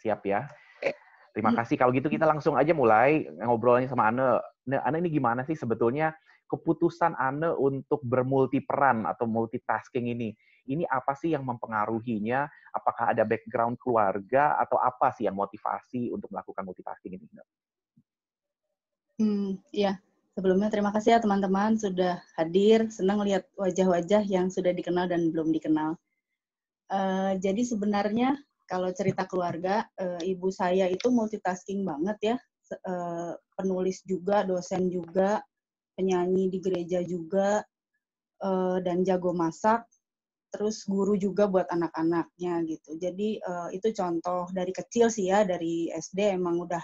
Siap ya. Terima kasih. Kalau gitu kita langsung aja mulai ngobrolnya sama Ane. Ane ini gimana sih sebetulnya keputusan Ane untuk bermultiperan atau multitasking ini? Ini apa sih yang mempengaruhinya? Apakah ada background keluarga atau apa sih yang motivasi untuk melakukan multitasking ini? Ya, sebelumnya terima kasih ya teman-teman sudah hadir. Senang lihat wajah-wajah yang sudah dikenal dan belum dikenal. Jadi sebenarnya kalau cerita keluarga, ibu saya itu multitasking banget ya. Penulis juga, dosen juga, penyanyi di gereja juga, dan jago masak, terus guru juga buat anak-anaknya gitu. Jadi itu contoh dari kecil sih ya, dari SD emang udah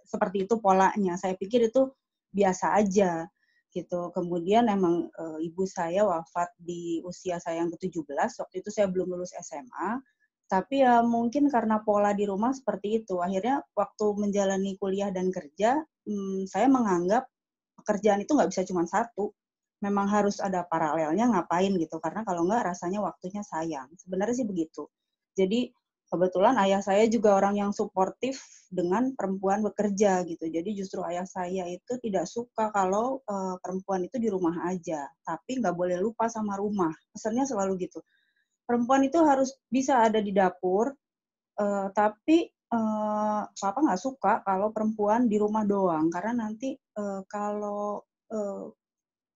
seperti itu polanya. Saya pikir itu biasa aja gitu. Kemudian emang ibu saya wafat di usia saya yang ke-17, waktu itu saya belum lulus SMA. Tapi ya mungkin karena pola di rumah seperti itu. Akhirnya waktu menjalani kuliah dan kerja, saya menganggap pekerjaan itu nggak bisa cuma satu. Memang harus ada paralelnya ngapain gitu. Karena kalau nggak rasanya waktunya sayang. Sebenarnya sih begitu. Jadi kebetulan ayah saya juga orang yang suportif dengan perempuan bekerja gitu. Jadi justru ayah saya itu tidak suka kalau perempuan itu di rumah aja. Tapi nggak boleh lupa sama rumah. Pesannya selalu gitu. Perempuan itu harus bisa ada di dapur, tapi papa nggak suka kalau perempuan di rumah doang, karena nanti kalau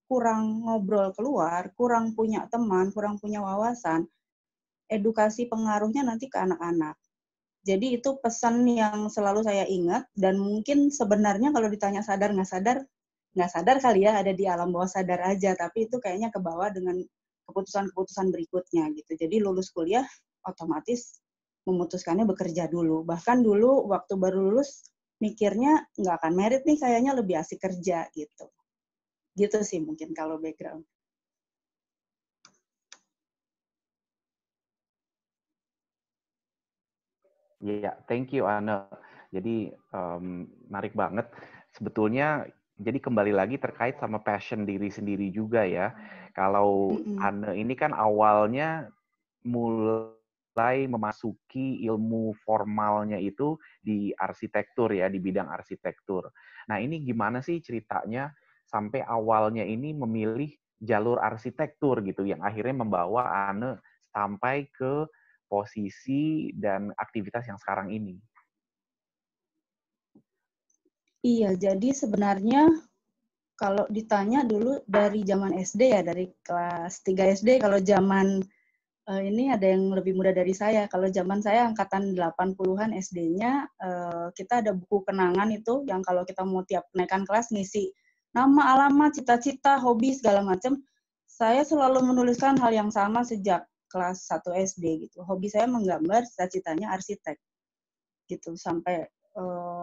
kurang ngobrol keluar, kurang punya teman, kurang punya wawasan, edukasi pengaruhnya nanti ke anak-anak. Jadi itu pesan yang selalu saya ingat, dan mungkin sebenarnya kalau ditanya sadar nggak sadar kali ya, ada di alam bawah sadar aja, tapi itu kayaknya kebawa dengan keputusan-keputusan berikutnya gitu. Jadi lulus kuliah otomatis memutuskannya bekerja dulu. Bahkan dulu waktu baru lulus mikirnya nggak akan merit nih, kayaknya lebih asik kerja gitu. Gitu sih mungkin kalau background. Iya, thank you Anne. Jadi menarik banget. Sebetulnya jadi kembali lagi terkait sama passion diri sendiri juga ya. Kalau Anne ini kan awalnya mulai memasuki ilmu formalnya itu di arsitektur ya, di bidang arsitektur. Nah, ini gimana sih ceritanya sampai awalnya ini memilih jalur arsitektur gitu yang akhirnya membawa Anne sampai ke posisi dan aktivitas yang sekarang ini? Iya, jadi sebenarnya kalau ditanya dulu dari zaman SD ya, dari kelas 3 SD, kalau zaman ini ada yang lebih muda dari saya. Kalau zaman saya angkatan 80-an SD-nya, kita ada buku kenangan itu yang kalau kita mau tiap kenaikan kelas ngisi nama, alamat, cita-cita, hobi, segala macam. Saya selalu menuliskan hal yang sama sejak kelas 1 SD gitu. Hobi saya menggambar, cita-citanya arsitek gitu. Sampai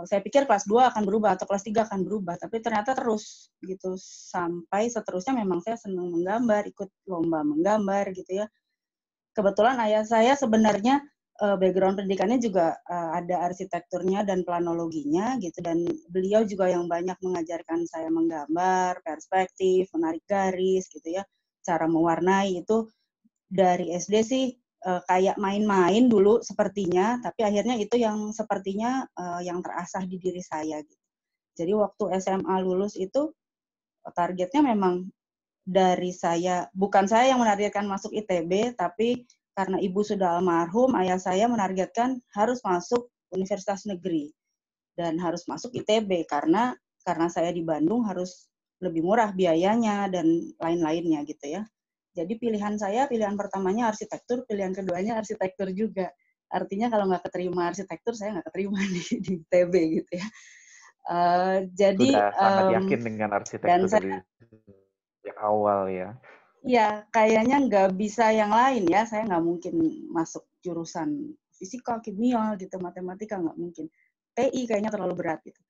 saya pikir kelas 2 akan berubah atau kelas 3 akan berubah, tapi ternyata terus gitu. Sampai seterusnya memang saya senang menggambar, ikut lomba menggambar gitu ya. Kebetulan ayah saya sebenarnya background pendidikannya juga ada arsitekturnya dan planologinya gitu, dan beliau juga yang banyak mengajarkan saya menggambar, perspektif, menarik garis gitu ya, cara mewarnai itu dari SD sih kayak main-main dulu sepertinya, tapi akhirnya itu yang sepertinya yang terasah di diri saya gitu. Jadi waktu SMA lulus itu targetnya memang dari saya, bukan saya yang menargetkan masuk ITB, tapi karena ibu sudah almarhum, ayah saya menargetkan harus masuk universitas negeri dan harus masuk ITB karena saya di Bandung harus lebih murah biayanya dan lain-lainnya gitu ya. Jadi pilihan pertamanya arsitektur, pilihan keduanya arsitektur juga. Artinya kalau nggak keterima arsitektur, saya nggak keterima di ITB gitu ya. Jadi Sudah sangat yakin dengan arsitektur dari awal ya. Ya, kayaknya nggak bisa yang lain ya. Saya nggak mungkin masuk jurusan fisika, kimia, gitu, matematika nggak mungkin. TI kayaknya terlalu berat gitu.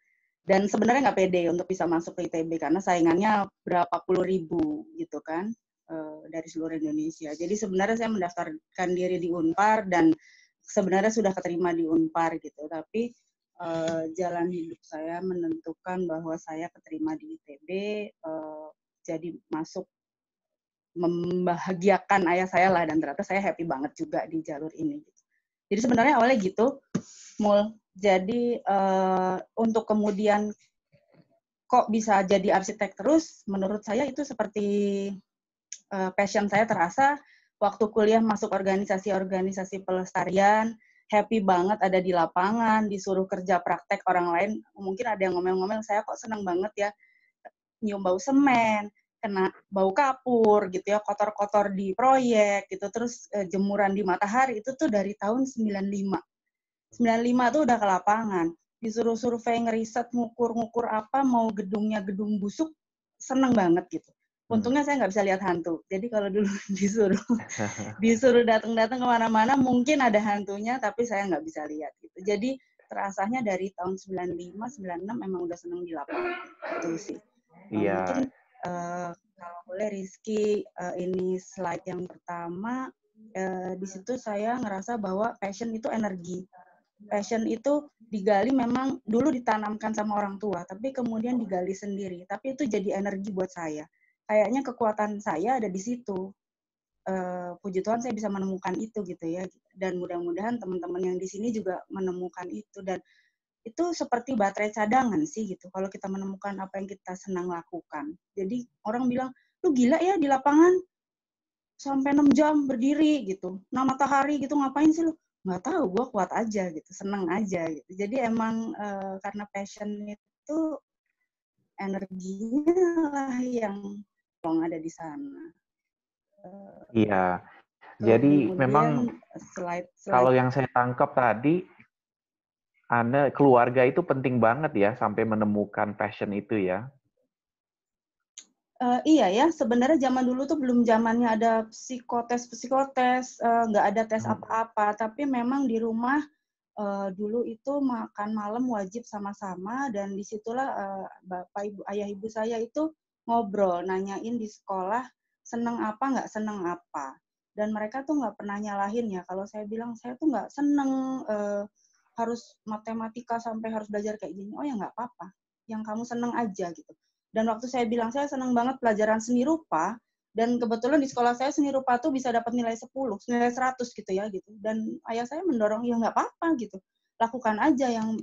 Dan sebenarnya nggak pede untuk bisa masuk ke ITB karena saingannya berapa puluh ribu gitu kan dari seluruh Indonesia. Jadi sebenarnya saya mendaftarkan diri di Unpar dan sebenarnya sudah keterima di Unpar gitu. Tapi jalan hidup saya menentukan bahwa saya keterima di ITB, jadi masuk membahagiakan ayah saya lah, dan ternyata saya happy banget juga di jalur ini. Jadi sebenarnya awalnya gitu, Mul. Jadi untuk kemudian kok bisa jadi arsitek terus, menurut saya itu seperti passion saya terasa waktu kuliah masuk organisasi-organisasi pelestarian, happy banget ada di lapangan, disuruh kerja praktek orang lain. Mungkin ada yang ngomel-ngomel, saya kok senang banget ya nyium bau semen, kena bau kapur gitu ya, kotor-kotor di proyek gitu, terus jemuran di matahari itu tuh dari tahun 95. 95 tuh udah ke lapangan, disuruh survei, ngeriset, ngukur-ngukur apa, mau gedungnya gedung busuk, seneng banget gitu. Untungnya saya nggak bisa lihat hantu. Jadi kalau dulu disuruh datang-datang kemana-mana, mungkin ada hantunya, tapi saya nggak bisa lihat gitu. Jadi terasanya dari tahun 95, 96 memang udah seneng di lapangan. Itu sih. Mungkin kalau boleh Rizky, ini slide yang pertama, di situ saya ngerasa bahwa passion itu energi. Passion itu digali memang dulu ditanamkan sama orang tua, tapi kemudian digali sendiri. Tapi itu jadi energi buat saya. Kayaknya kekuatan saya ada di situ. Puji Tuhan saya bisa menemukan itu gitu ya. Dan mudah-mudahan teman-teman yang di sini juga menemukan itu. Dan itu seperti baterai cadangan sih gitu. Kalau kita menemukan apa yang kita senang lakukan. Jadi orang bilang, lu gila ya di lapangan sampai 6 jam berdiri gitu. Nah matahari gitu ngapain sih lu? Nggak tahu, gue kuat aja gitu, seneng aja gitu. Jadi emang karena passion itu energinya lah yang ada di sana. Iya, jadi memang Kemudian slide kalau yang saya tangkap tadi, keluarga itu penting banget ya sampai menemukan passion itu ya. Iya ya, sebenarnya zaman dulu tuh belum zamannya ada psikotes, nggak ada tes apa-apa, tapi memang di rumah dulu itu makan malam wajib sama-sama, dan disitulah bapak ibu ayah ibu saya itu ngobrol, nanyain di sekolah seneng apa nggak seneng apa, dan mereka tuh nggak pernah nyalahin ya. Kalau saya bilang saya tuh nggak seneng harus matematika sampai harus belajar kayak gini, oh ya nggak apa-apa, yang kamu seneng aja gitu. Dan waktu saya bilang saya seneng banget pelajaran seni rupa, dan kebetulan di sekolah saya seni rupa tuh bisa dapat nilai 10, nilai 100 gitu ya gitu. Dan ayah saya mendorong, ya nggak apa-apa gitu. Lakukan aja yang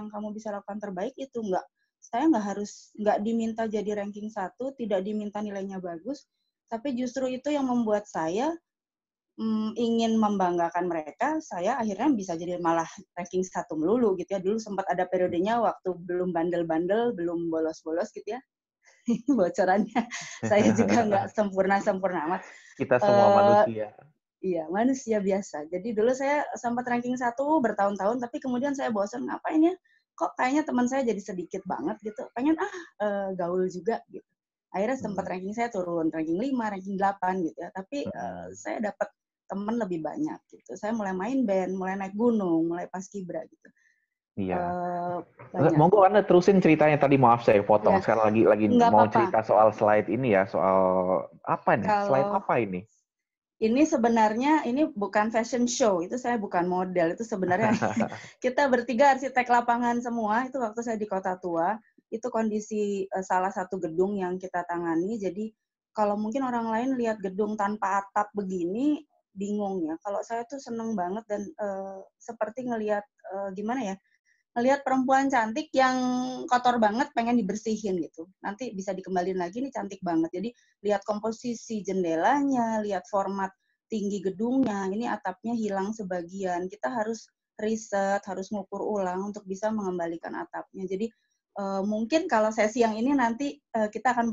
kamu bisa lakukan terbaik itu. Saya nggak diminta jadi ranking 1, tidak diminta nilainya bagus, tapi justru itu yang membuat saya ingin membanggakan mereka. Saya akhirnya bisa jadi malah ranking 1 melulu gitu ya. Dulu sempat ada periodenya waktu belum bandel-bandel, belum bolos-bolos gitu ya. Bocorannya saya juga nggak sempurna amat. Kita semua manusia. Iya, manusia biasa. Jadi dulu saya sempat ranking 1 bertahun-tahun, tapi kemudian saya bosan, ngapain ya? Kok kayaknya teman saya jadi sedikit banget gitu. Pengen gaul juga gitu. Akhirnya sempat ranking saya turun, ranking 5, ranking 8 gitu ya. Tapi saya dapat teman lebih banyak gitu. Saya mulai main band, mulai naik gunung, mulai paskibra gitu. Iya. Banyak. Monggo Anda terusin ceritanya tadi, maaf saya potong. Ya, Sekarang lagi nggak mau apa-apa. cerita soal slide ini ya, soal apa nih? Slide Kalau apa ini? ini sebenarnya ini bukan fashion show, itu saya bukan model, itu sebenarnya kita bertiga arsitek lapangan semua, itu waktu saya di Kota Tua, itu kondisi salah satu gedung yang kita tangani, jadi kalau mungkin orang lain lihat gedung tanpa atap begini, bingung ya. Kalau saya tuh seneng banget dan seperti ngelihat gimana ya, ngelihat perempuan cantik yang kotor banget pengen dibersihin gitu. Nanti bisa dikembalin lagi nih cantik banget. Jadi lihat komposisi jendelanya, lihat format tinggi gedungnya, ini atapnya hilang sebagian. Kita harus riset, harus ngukur ulang untuk bisa mengembalikan atapnya. Jadi mungkin kalau sesi yang ini nanti kita akan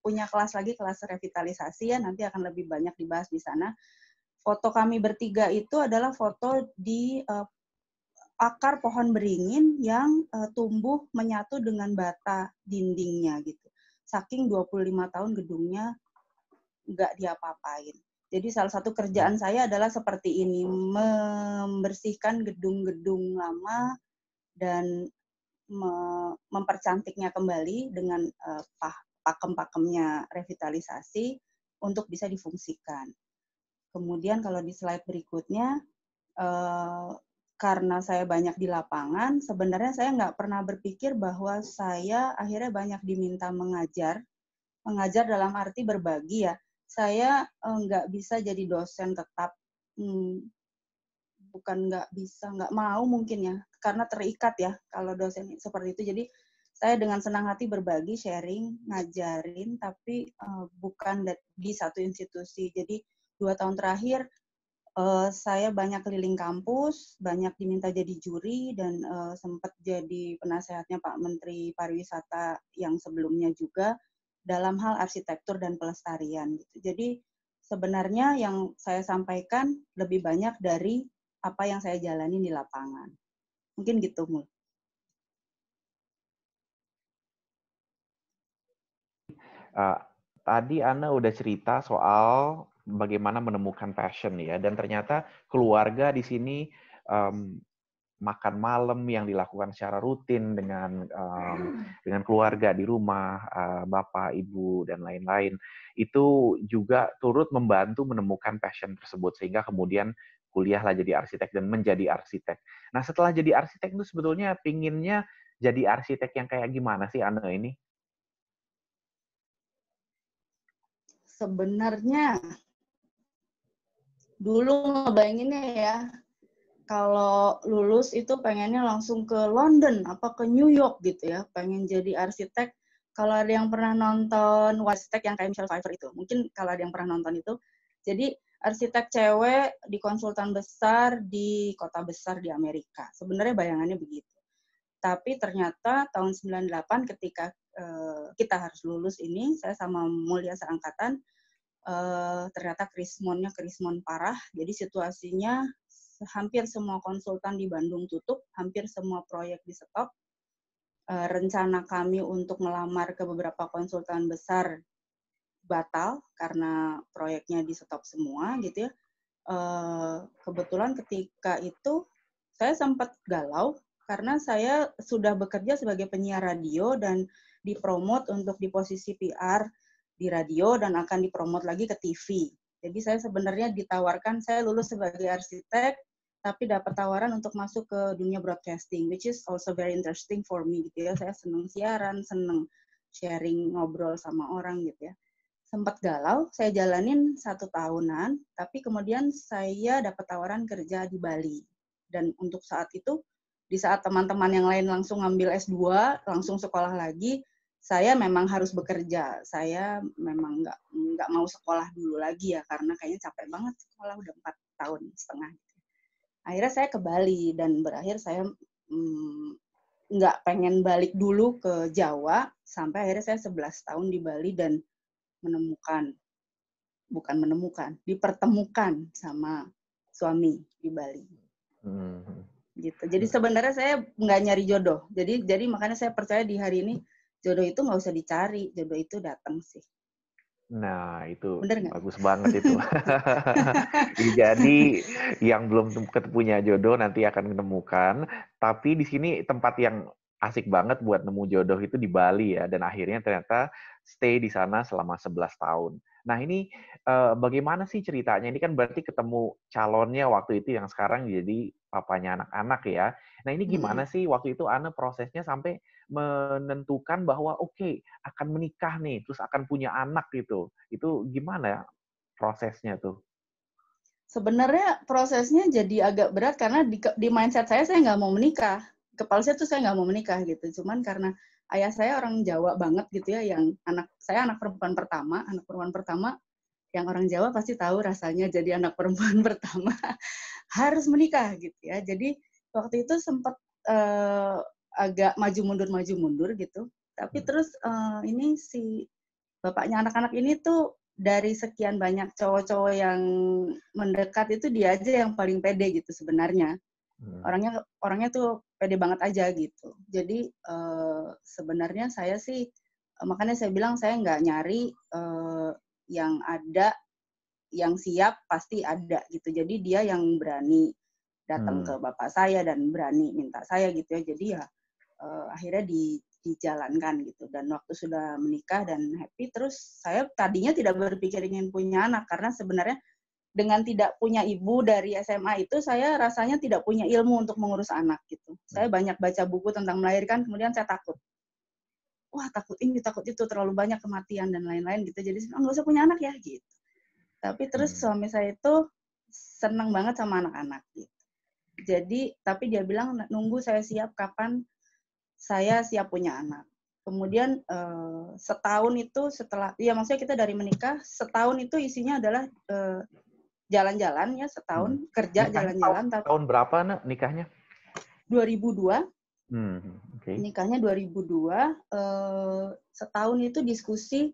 punya kelas lagi, kelas revitalisasi ya, nanti akan lebih banyak dibahas di sana. Foto kami bertiga itu adalah foto di akar pohon beringin yang tumbuh menyatu dengan bata dindingnya gitu. Saking 25 tahun gedungnya nggak diapa-apain. Jadi salah satu kerjaan saya adalah seperti ini, membersihkan gedung-gedung lama dan mempercantiknya kembali dengan pakem-pakemnya revitalisasi untuk bisa difungsikan. Kemudian kalau di slide berikutnya, karena saya banyak di lapangan, sebenarnya saya nggak pernah berpikir bahwa saya akhirnya banyak diminta mengajar dalam arti berbagi ya. Saya nggak bisa jadi dosen tetap bukan nggak bisa, nggak mau mungkin ya, karena terikat ya kalau dosen seperti itu. Jadi saya dengan senang hati berbagi, sharing, ngajarin, tapi bukan di satu institusi. Jadi 2 tahun terakhir saya banyak keliling kampus, banyak diminta jadi juri, dan sempat jadi penasehatnya Pak Menteri Pariwisata yang sebelumnya juga dalam hal arsitektur dan pelestarian. Gitu. Jadi sebenarnya yang saya sampaikan lebih banyak dari apa yang saya jalani di lapangan. Mungkin gitu, Mul. Tadi Ana udah cerita soal bagaimana menemukan passion ya, dan ternyata keluarga di sini makan malam yang dilakukan secara rutin dengan keluarga di rumah, bapak, ibu, dan lain-lain, itu juga turut membantu menemukan passion tersebut sehingga kemudian kuliahlah jadi arsitek dan menjadi arsitek. Nah, setelah jadi arsitek itu sebetulnya pinginnya jadi arsitek yang kayak gimana sih Ana ini? Sebenarnya dulu ngebayanginnya ya, kalau lulus itu pengennya langsung ke London, apa ke New York gitu ya, pengen jadi arsitek. Kalau ada yang pernah nonton arsitek yang kayak Michelle Pfeiffer itu, mungkin kalau ada yang pernah nonton itu, jadi arsitek cewek di konsultan besar di kota besar di Amerika. Sebenarnya bayangannya begitu. Tapi ternyata tahun 98 ketika kita harus lulus ini, saya sama Mulia seangkatan, ternyata krismon parah. Jadi situasinya hampir semua konsultan di Bandung tutup, hampir semua proyek di stop. Rencana kami untuk melamar ke beberapa konsultan besar batal karena proyeknya di stop semua gitu ya. Kebetulan ketika itu saya sempat galau karena saya sudah bekerja sebagai penyiar radio dan dipromot untuk di posisi PR di radio dan akan dipromot lagi ke TV. Jadi saya sebenarnya ditawarkan, saya lulus sebagai arsitek, tapi dapat tawaran untuk masuk ke dunia broadcasting, which is also very interesting for me gitu ya. Saya senang siaran, senang sharing, ngobrol sama orang gitu ya. Sempat galau, saya jalanin 1 tahunan, tapi kemudian saya dapat tawaran kerja di Bali. Dan untuk saat itu, di saat teman-teman yang lain langsung ngambil S2, langsung sekolah lagi, saya memang harus bekerja. Saya memang nggak mau sekolah dulu lagi ya, karena kayaknya capek banget sekolah, udah 4 tahun setengah. Akhirnya saya ke Bali, dan berakhir saya nggak pengen balik dulu ke Jawa, sampai akhirnya saya 11 tahun di Bali dan dipertemukan sama suami di Bali. Gitu. Jadi sebenarnya saya nggak nyari jodoh. Jadi makanya saya percaya di hari ini jodoh itu nggak usah dicari, jodoh itu datang sih. Nah, itu Bener nggak? bagus banget itu. Jadi yang belum punya jodoh nanti akan menemukan. Tapi di sini tempat yang asik banget buat nemu jodoh itu di Bali ya. Dan akhirnya ternyata stay di sana selama 11 tahun. Nah, ini bagaimana sih ceritanya? Ini kan berarti ketemu calonnya waktu itu yang sekarang jadi papanya anak-anak ya. Nah, ini gimana sih waktu itu Ana prosesnya sampai menentukan bahwa oke, akan menikah nih, terus akan punya anak gitu. Itu gimana ya prosesnya tuh? Sebenarnya prosesnya jadi agak berat karena di mindset saya nggak mau menikah. Kepala saya tuh saya nggak mau menikah gitu. Cuman karena ayah saya orang Jawa banget gitu ya, yang saya anak perempuan pertama, yang orang Jawa pasti tahu rasanya jadi anak perempuan pertama harus menikah gitu ya. Jadi waktu itu sempat agak maju mundur gitu. Tapi terus ini si bapaknya anak-anak ini tuh dari sekian banyak cowok-cowok yang mendekat itu dia aja yang paling pede gitu sebenarnya. Orangnya tuh pede banget aja gitu. Jadi sebenarnya saya sih makanya saya bilang saya nggak nyari yang ada, yang siap pasti ada gitu. Jadi dia yang berani datang ke bapak saya dan berani minta saya gitu ya. Jadi ya akhirnya dijalankan gitu. Dan waktu sudah menikah dan happy, terus saya tadinya tidak berpikir ingin punya anak karena sebenarnya dengan tidak punya ibu dari SMA itu saya rasanya tidak punya ilmu untuk mengurus anak gitu. Saya banyak baca buku tentang melahirkan, kemudian saya takut. Wah, takut ini, takut itu, terlalu banyak kematian dan lain-lain gitu. Jadi nggak usah punya anak ya gitu. Tapi terus suami saya itu senang banget sama anak-anak gitu. Jadi, tapi dia bilang nunggu saya siap kapan saya siap punya anak. Kemudian setahun itu setelah, ya maksudnya kita dari menikah, setahun itu isinya adalah jalan-jalan ya, setahun kerja Nikahnya jalan-jalan. tahun berapa nak nikahnya? 2002. Okay. Nikahnya 2002. Setahun itu diskusi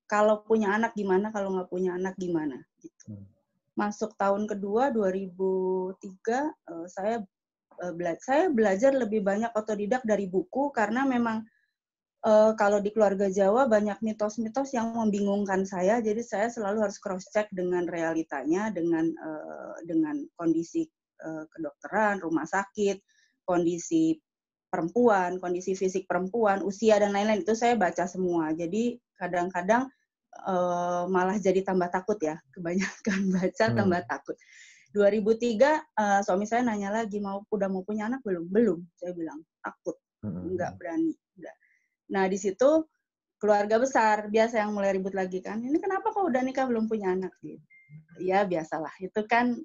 kalau punya anak gimana, kalau nggak punya anak gimana. Gitu. Masuk tahun kedua 2003, saya belajar lebih banyak otodidak dari buku karena memang kalau di keluarga Jawa banyak mitos-mitos yang membingungkan saya, jadi saya selalu harus cross check dengan realitanya, dengan kondisi kedokteran, rumah sakit, kondisi perempuan, kondisi fisik perempuan, usia dan lain-lain itu saya baca semua. Jadi kadang-kadang malah jadi tambah takut ya, kebanyakan baca tambah takut. 2003 suami saya nanya lagi udah mau punya anak belum? Belum, saya bilang takut, nggak berani. Udah. Nah di situ keluarga besar biasa yang mulai ribut lagi kan. Ini kenapa kok udah nikah belum punya anak gitu? Ya biasalah. Itu kan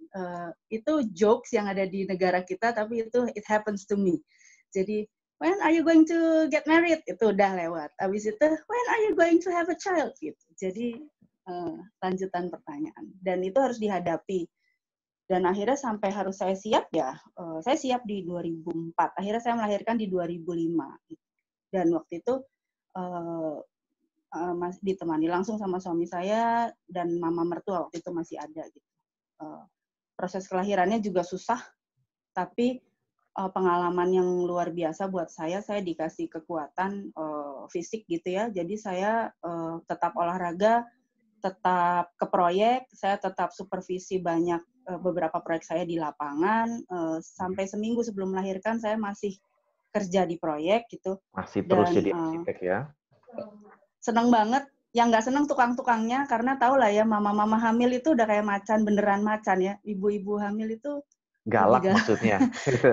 itu jokes yang ada di negara kita, tapi itu it happens to me. Jadi when are you going to get married? Itu udah lewat. Habis itu when are you going to have a child? Gitu. Jadi lanjutan pertanyaan. Dan itu harus dihadapi. Dan akhirnya sampai harus saya siap ya, saya siap di 2004. Akhirnya saya melahirkan di 2005. Dan waktu itu ditemani langsung sama suami saya dan mama mertua waktu itu masih ada. Gitu. Proses kelahirannya juga susah, tapi pengalaman yang luar biasa buat saya dikasih kekuatan fisik gitu ya. Jadi saya tetap olahraga, tetap ke proyek, saya tetap supervisi banyak beberapa proyek saya di lapangan, sampai seminggu sebelum melahirkan saya masih kerja di proyek gitu. Masih terus jadi arsitek ya? Seneng banget. Yang nggak seneng tukang-tukangnya, karena tau lah ya, mama-mama hamil itu udah kayak macan, beneran macan ya. Ibu-ibu hamil itu galak maksudnya.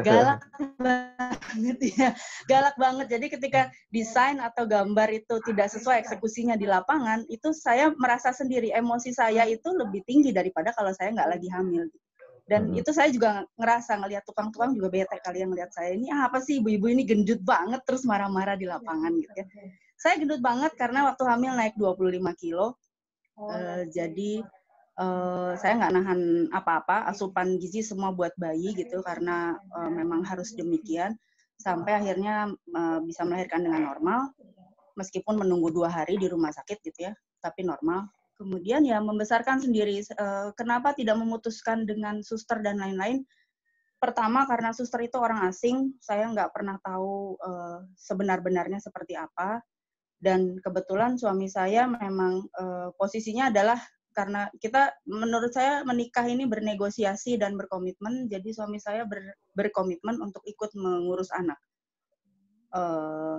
Galak banget ya. Galak banget. Jadi ketika desain atau gambar itu tidak sesuai eksekusinya di lapangan, itu saya merasa sendiri, emosi saya itu lebih tinggi daripada kalau saya nggak lagi hamil. Dan itu saya juga ngerasa ngelihat tukang-tukang juga bete kali yang ngelihat saya ini apa sih ibu-ibu ini gendut banget terus marah-marah di lapangan gitu ya. Saya gendut banget karena waktu hamil naik 25 kilo. Jadi saya nggak nahan apa-apa, asupan gizi semua buat bayi gitu karena memang harus demikian sampai akhirnya bisa melahirkan dengan normal meskipun menunggu 2 hari di rumah sakit gitu ya, tapi normal. Kemudian ya membesarkan sendiri. Kenapa tidak memutuskan dengan suster dan lain-lain? Pertama karena suster itu orang asing, saya nggak pernah tahu sebenar-benarnya seperti apa. Dan kebetulan suami saya memang posisinya adalah karena kita menurut saya menikah ini bernegosiasi dan berkomitmen, jadi suami saya berkomitmen untuk ikut mengurus anak.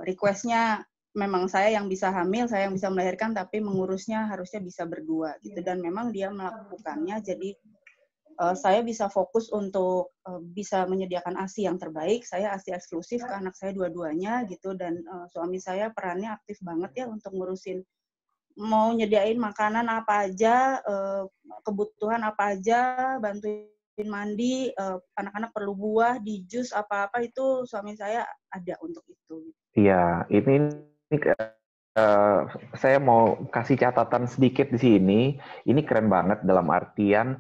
Request-nya memang saya yang bisa hamil, saya yang bisa melahirkan, tapi mengurusnya harusnya bisa berdua gitu. Dan memang dia melakukannya, jadi saya bisa fokus untuk bisa menyediakan ASI yang terbaik. Saya ASI eksklusif ke anak saya dua-duanya gitu, dan suami saya perannya aktif banget ya untuk ngurusin mau nyediain makanan apa aja, kebutuhan apa aja, bantuin mandi, anak-anak perlu buah, di jus apa-apa itu suami saya ada untuk itu. Iya, ini saya mau kasih catatan sedikit di sini. Ini keren banget dalam artian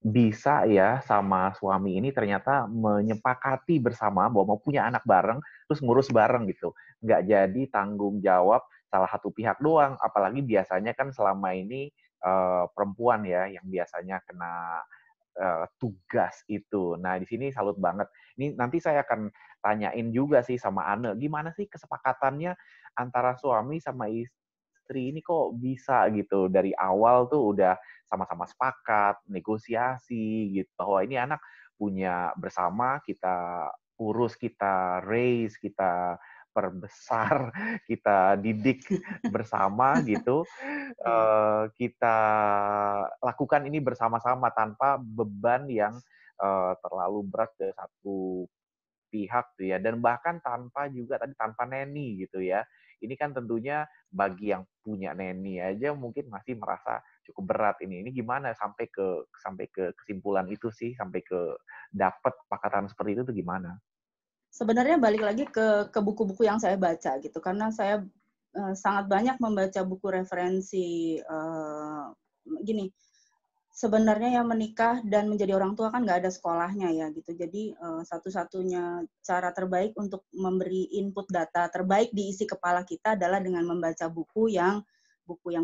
bisa ya sama suami ini ternyata menyepakati bersama bahwa mau punya anak bareng, terus ngurus bareng gitu. Nggak jadi tanggung jawab salah satu pihak doang, apalagi biasanya kan selama ini perempuan ya yang biasanya kena tugas itu. Nah, di sini salut banget. Ini nanti saya akan tanyain juga sih sama Anne, gimana sih kesepakatannya antara suami sama istri ini kok bisa gitu dari awal tuh udah sama-sama sepakat, negosiasi gitu bahwa ini anak punya bersama, kita urus, kita raise, kita perbesar, kita didik bersama gitu, kita lakukan ini bersama-sama tanpa beban yang terlalu berat dari satu pihak tuh ya, dan bahkan tanpa juga tadi tanpa neni gitu ya. Ini kan tentunya bagi yang punya neni aja mungkin masih merasa cukup berat ini. Ini gimana sampai ke kesimpulan itu sih, sampai ke dapat pakatan seperti itu tuh gimana? Sebenarnya balik lagi ke buku-buku yang saya baca gitu, karena saya sangat banyak membaca buku referensi gini. Sebenarnya yang menikah dan menjadi orang tua kan nggak ada sekolahnya ya gitu. Jadi satu-satunya cara terbaik untuk memberi input data terbaik di isi kepala kita adalah dengan membaca buku yang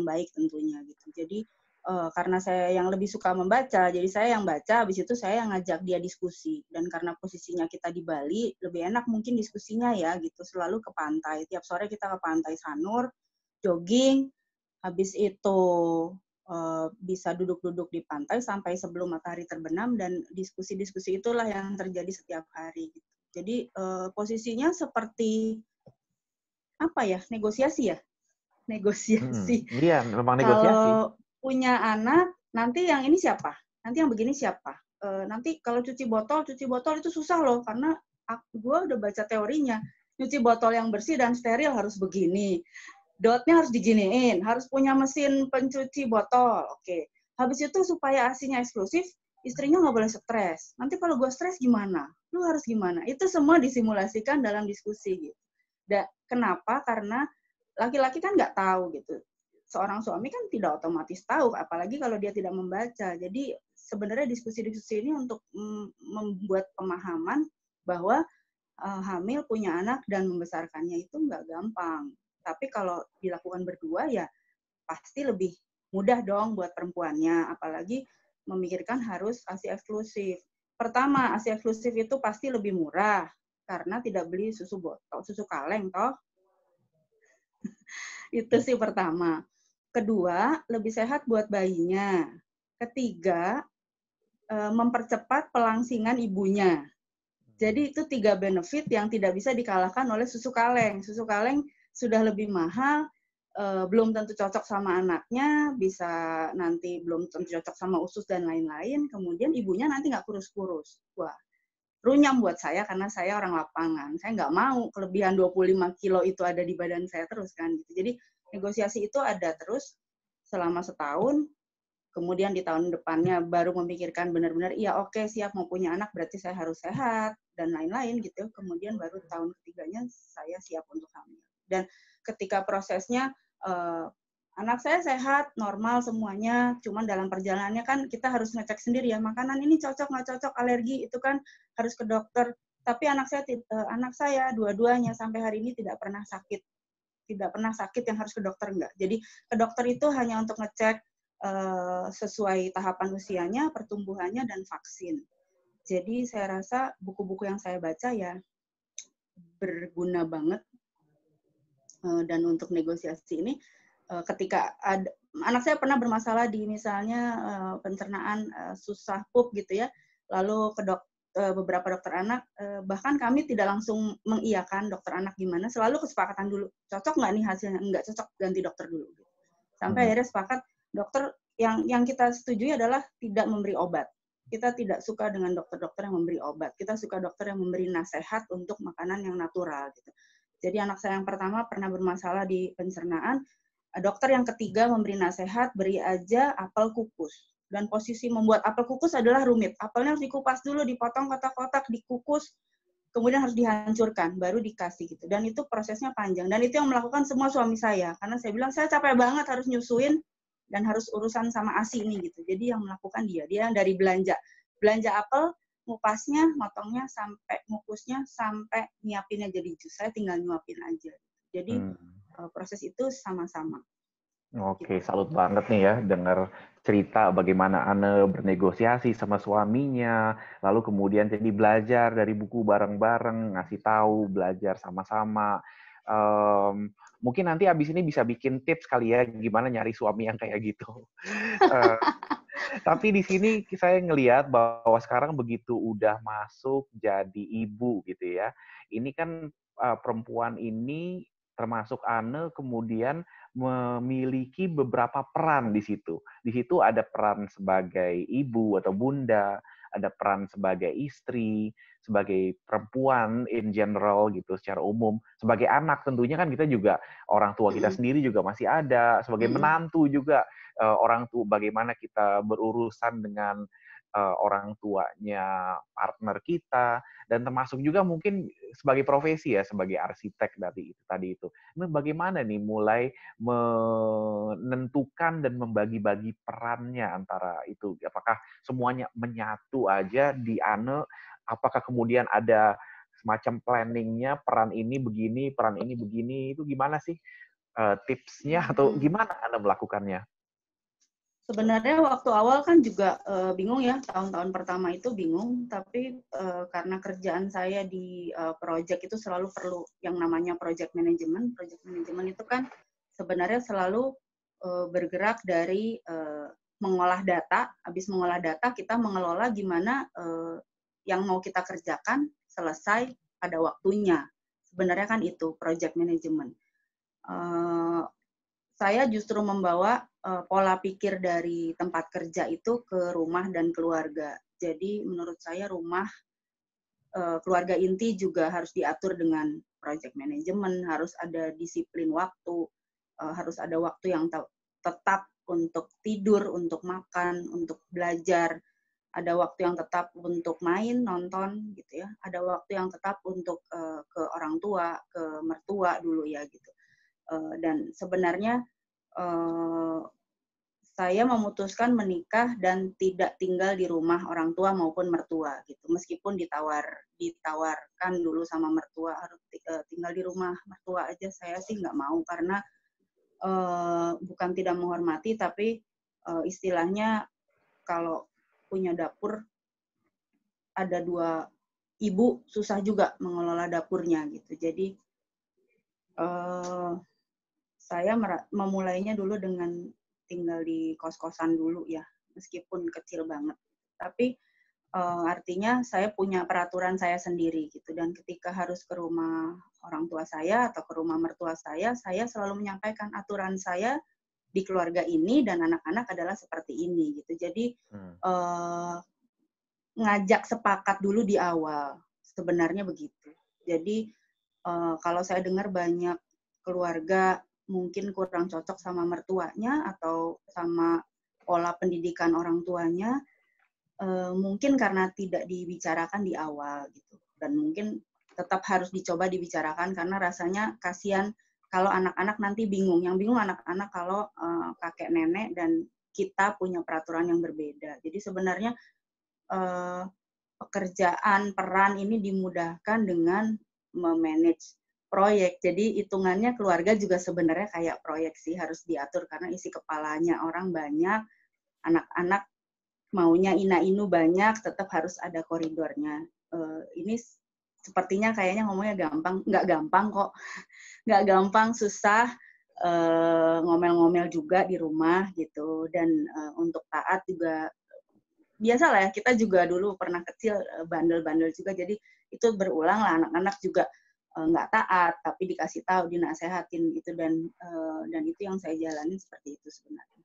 baik tentunya gitu. Jadi karena saya yang lebih suka membaca, jadi saya yang baca, habis itu saya yang ngajak dia diskusi. Dan karena posisinya kita di Bali, lebih enak mungkin diskusinya ya gitu. Selalu ke pantai. Tiap sore kita ke Pantai Sanur, jogging, habis itu bisa duduk-duduk di pantai sampai sebelum matahari terbenam, dan diskusi-diskusi itulah yang terjadi setiap hari. Gitu. Jadi posisinya seperti apa ya, negosiasi ya, negosiasi. Iya, memang negosiasi. Kalau punya anak, nanti yang ini siapa? Nanti yang begini siapa? Nanti kalau cuci botol itu susah loh, karena gue udah baca teorinya. Cuci botol yang bersih dan steril harus begini. Dotnya harus diginiin, harus punya mesin pencuci botol. Oke. Habis itu supaya ASI-nya eksklusif, istrinya nggak boleh stres. Nanti kalau gue stres gimana? Lu harus gimana? Itu semua disimulasikan dalam diskusi. Gitu. Kenapa? Karena laki-laki kan nggak tahu gitu. Seorang suami kan tidak otomatis tahu, apalagi kalau dia tidak membaca. Jadi sebenarnya diskusi-diskusi ini untuk membuat pemahaman bahwa hamil, punya anak, dan membesarkannya itu nggak gampang. Tapi kalau dilakukan berdua ya pasti lebih mudah dong buat perempuannya, apalagi memikirkan harus ASI eksklusif. Pertama, ASI eksklusif itu pasti lebih murah karena tidak beli susu botol, susu kaleng toh. Itu sih pertama. Kedua, lebih sehat buat bayinya. Ketiga, mempercepat pelangsingan ibunya. Jadi itu 3 benefit yang tidak bisa dikalahkan oleh susu kaleng. Susu kaleng sudah lebih mahal, belum tentu cocok sama anaknya, bisa nanti belum tentu cocok sama usus dan lain-lain, kemudian ibunya nanti nggak kurus-kurus. Wah, runyam buat saya karena saya orang lapangan. Saya nggak mau kelebihan 25 kilo itu ada di badan saya terus kan. Jadi negosiasi itu ada terus selama setahun, kemudian di tahun depannya baru memikirkan benar-benar, iya oke, siap mau punya anak berarti saya harus sehat, dan lain-lain gitu. Kemudian baru tahun ketiganya saya siap untuk hamil. Dan ketika prosesnya, anak saya sehat, normal semuanya, cuman dalam perjalanannya kan kita harus ngecek sendiri ya, makanan ini cocok, nggak cocok, alergi, itu kan harus ke dokter. Tapi anak saya dua-duanya sampai hari ini tidak pernah sakit yang harus ke dokter, enggak. Jadi ke dokter itu hanya untuk ngecek sesuai tahapan usianya, pertumbuhannya, dan vaksin. Jadi saya rasa buku-buku yang saya baca ya berguna banget. Dan untuk negosiasi ini, ketika anak saya pernah bermasalah di misalnya pencernaan, susah pup gitu ya, lalu ke beberapa dokter anak, bahkan kami tidak langsung mengiyakan dokter anak gimana, selalu kesepakatan dulu, cocok nggak nih hasilnya, nggak cocok ganti dokter dulu. Sampai akhirnya sepakat, dokter yang kita setujui adalah tidak memberi obat. Kita tidak suka dengan dokter-dokter yang memberi obat. Kita suka dokter yang memberi nasihat untuk makanan yang natural. Gitu. Jadi anak saya yang pertama pernah bermasalah di pencernaan, dokter yang ketiga memberi nasihat, beri aja apel kukus. Dan posisi membuat apel kukus adalah rumit. Apelnya harus dikupas dulu, dipotong kotak-kotak, dikukus, kemudian harus dihancurkan, baru dikasih gitu. Dan itu prosesnya panjang. Dan itu yang melakukan semua suami saya. Karena saya bilang, saya capek banget harus nyusuin dan harus urusan sama ASI ini gitu. Jadi yang melakukan dia yang dari belanja apel, ngupasnya, motongnya, sampai ngukusnya, sampai nyiapinnya jadi jus. Saya tinggal nyuapin aja. Jadi proses itu sama-sama. Oke, salut banget nih ya dengar cerita bagaimana Anne bernegosiasi sama suaminya, lalu kemudian jadi belajar dari buku bareng-bareng, ngasih tahu, belajar sama-sama. Mungkin nanti abis ini bisa bikin tips kali ya gimana nyari suami yang kayak gitu. Tapi di sini saya ngelihat bahwa sekarang begitu udah masuk jadi ibu gitu ya, ini kan perempuan ini termasuk Anne kemudian memiliki beberapa peran di situ. Di situ ada peran sebagai ibu atau bunda, ada peran sebagai istri, sebagai perempuan in general gitu secara umum, sebagai anak tentunya kan kita juga orang tua kita sendiri juga masih ada, sebagai menantu juga orang tua bagaimana kita berurusan dengan orang tuanya partner kita, dan termasuk juga mungkin sebagai profesi ya, sebagai arsitek tadi itu. Nah, bagaimana nih mulai menentukan dan membagi-bagi perannya antara itu? Apakah semuanya menyatu aja di Ane? Apakah kemudian ada semacam planningnya, peran ini begini, itu gimana sih tipsnya atau gimana Anda melakukannya? Sebenarnya waktu awal kan juga bingung ya, tahun-tahun pertama itu bingung, tapi karena kerjaan saya di project itu selalu perlu yang namanya project management. Project management itu kan sebenarnya selalu bergerak dari mengolah data, habis mengolah data kita mengelola gimana yang mau kita kerjakan selesai pada waktunya. Sebenarnya kan itu project management. Saya justru membawa pola pikir dari tempat kerja itu ke rumah dan keluarga. Jadi menurut saya rumah, keluarga inti juga harus diatur dengan project management, harus ada disiplin waktu, harus ada waktu yang tetap untuk tidur, untuk makan, untuk belajar, ada waktu yang tetap untuk main, nonton, gitu ya. Ada waktu yang tetap untuk ke orang tua, ke mertua dulu ya gitu. Dan sebenarnya saya memutuskan menikah dan tidak tinggal di rumah orang tua maupun mertua gitu. Meskipun ditawarkan dulu sama mertua harus tinggal di rumah mertua aja, saya sih nggak mau karena bukan tidak menghormati, tapi istilahnya kalau punya dapur ada 2 ibu susah juga mengelola dapurnya gitu. Jadi saya memulainya dulu dengan tinggal di kos-kosan dulu ya, meskipun kecil banget. Tapi artinya saya punya peraturan saya sendiri gitu, dan ketika harus ke rumah orang tua saya atau ke rumah mertua saya selalu menyampaikan aturan saya di keluarga ini dan anak-anak adalah seperti ini gitu. Jadi ngajak sepakat dulu di awal, sebenarnya begitu. Jadi kalau saya dengar banyak keluarga mungkin kurang cocok sama mertuanya atau sama pola pendidikan orang tuanya, mungkin karena tidak dibicarakan di awal gitu. Dan mungkin tetap harus dicoba dibicarakan karena rasanya kasihan kalau anak-anak nanti bingung. Yang bingung anak-anak kalau kakek nenek dan kita punya peraturan yang berbeda. Jadi sebenarnya pekerjaan peran ini dimudahkan dengan memanage proyek. Jadi hitungannya keluarga juga sebenarnya kayak proyek sih, harus diatur karena isi kepalanya orang banyak, anak-anak maunya ina-inu banyak, tetap harus ada koridornya. Ini sepertinya kayaknya ngomongnya gampang, nggak gampang kok. Nggak gampang, susah, ngomel-ngomel juga di rumah gitu. Dan untuk taat juga, biasa lah ya, kita juga dulu pernah kecil bandel-bandel juga, jadi itu berulang lah, anak-anak juga nggak taat, tapi dikasih tahu, dinasehatin gitu, dan itu yang saya jalanin seperti itu sebenarnya.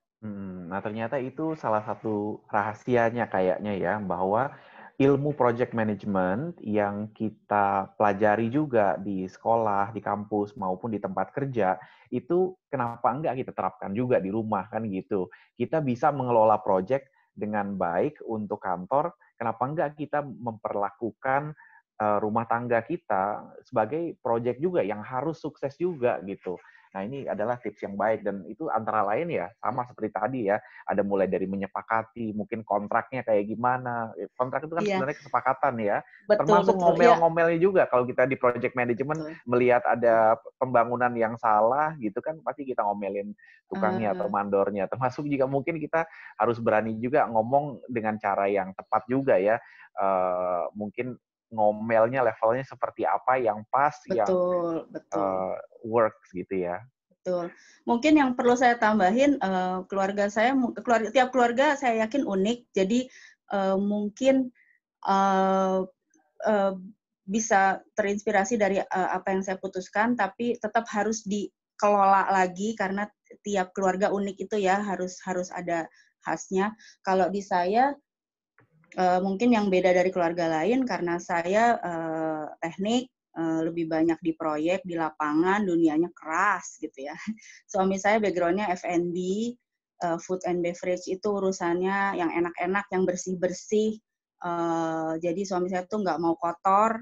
Nah, ternyata itu salah satu rahasianya kayaknya ya, bahwa ilmu project management yang kita pelajari juga di sekolah, di kampus, maupun di tempat kerja, itu kenapa enggak kita terapkan juga di rumah, kan gitu. Kita bisa mengelola project dengan baik untuk kantor, kenapa enggak kita memperlakukan rumah tangga kita sebagai project juga yang harus sukses juga gitu. Nah, ini adalah tips yang baik, dan itu antara lain ya sama seperti tadi ya, ada mulai dari menyepakati mungkin kontraknya kayak gimana. Kontrak itu kan Iya, sebenarnya kesepakatan ya, betul, termasuk betul. Iya, ngomel-ngomelnya juga. Kalau kita di project management betul. melihat ada pembangunan yang salah gitu kan, pasti kita ngomelin tukangnya atau mandornya. Termasuk juga mungkin kita harus berani juga ngomong dengan cara yang tepat juga ya. Mungkin ngomelnya levelnya seperti apa yang pas, yang Betul, betul. works gitu ya. Betul. Mungkin yang perlu saya tambahin, keluarga saya, tiap keluarga saya yakin unik, jadi mungkin bisa terinspirasi dari apa yang saya putuskan, tapi tetap harus dikelola lagi karena tiap keluarga unik itu ya, harus ada khasnya. Kalau di saya Mungkin yang beda dari keluarga lain karena saya teknik, lebih banyak di proyek, di lapangan, dunianya keras gitu ya. Suami saya background-nya F&B, food and beverage itu urusannya yang enak-enak, yang bersih-bersih. Jadi suami saya tuh nggak mau kotor.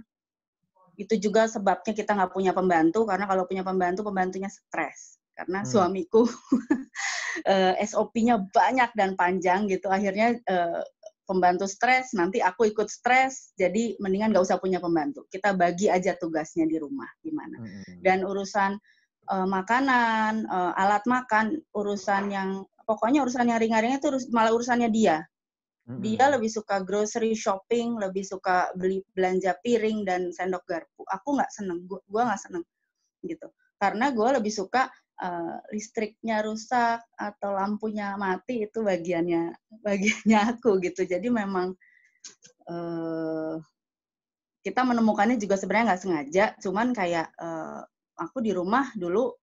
Itu juga sebabnya kita nggak punya pembantu, karena kalau punya pembantu, pembantunya stres. Karena suamiku SOP-nya banyak dan panjang gitu. Akhirnya pembantu stres, nanti aku ikut stres, jadi mendingan nggak usah punya pembantu. Kita bagi aja tugasnya di rumah gimana. Dan urusan makanan, alat makan, urusan yang pokoknya urusan yang ringan-ringan itu malah urusannya dia. Dia lebih suka grocery shopping, lebih suka belanja piring dan sendok garpu. Aku nggak seneng, gue nggak seneng gitu. Karena gue lebih suka listriknya rusak atau lampunya mati, itu bagiannya aku gitu. Jadi memang kita menemukannya juga sebenarnya nggak sengaja, cuman kayak aku di rumah dulu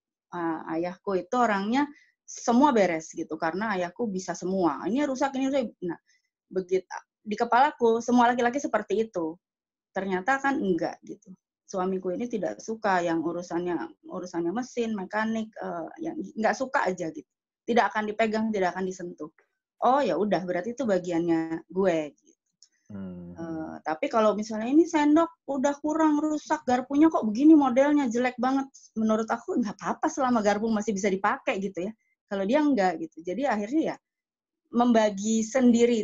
ayahku itu orangnya semua beres gitu, karena ayahku bisa semua. Ini rusak, ini rusak. Nah, begitu di kepalaku semua laki-laki seperti itu. Ternyata kan enggak gitu. Suamiku ini tidak suka yang urusannya mesin, mekanik, yang nggak suka aja gitu. Tidak akan dipegang, tidak akan disentuh. Oh ya udah, berarti itu bagiannya gue. Gitu. Tapi kalau misalnya ini sendok udah kurang, rusak, garpunya kok begini modelnya jelek banget, menurut aku nggak apa-apa selama garpu masih bisa dipakai gitu ya. Kalau dia enggak gitu. Jadi akhirnya ya membagi sendiri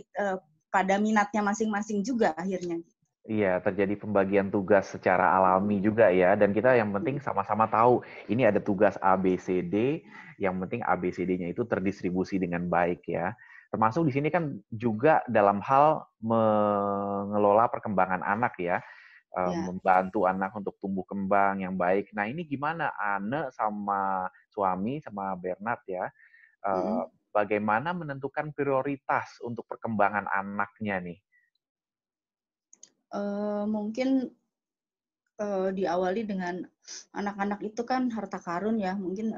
pada minatnya masing-masing juga akhirnya. Iya, terjadi pembagian tugas secara alami juga ya, dan kita yang penting sama-sama tahu ini ada tugas A, B, C, D, yang penting A, B, C, D-nya itu terdistribusi dengan baik ya. Termasuk di sini kan juga dalam hal mengelola perkembangan anak ya, membantu anak untuk tumbuh kembang yang baik. Nah ini gimana Ane sama suami, sama Bernard ya, bagaimana menentukan prioritas untuk perkembangan anaknya nih? Mungkin diawali dengan anak-anak itu kan harta karun ya. Mungkin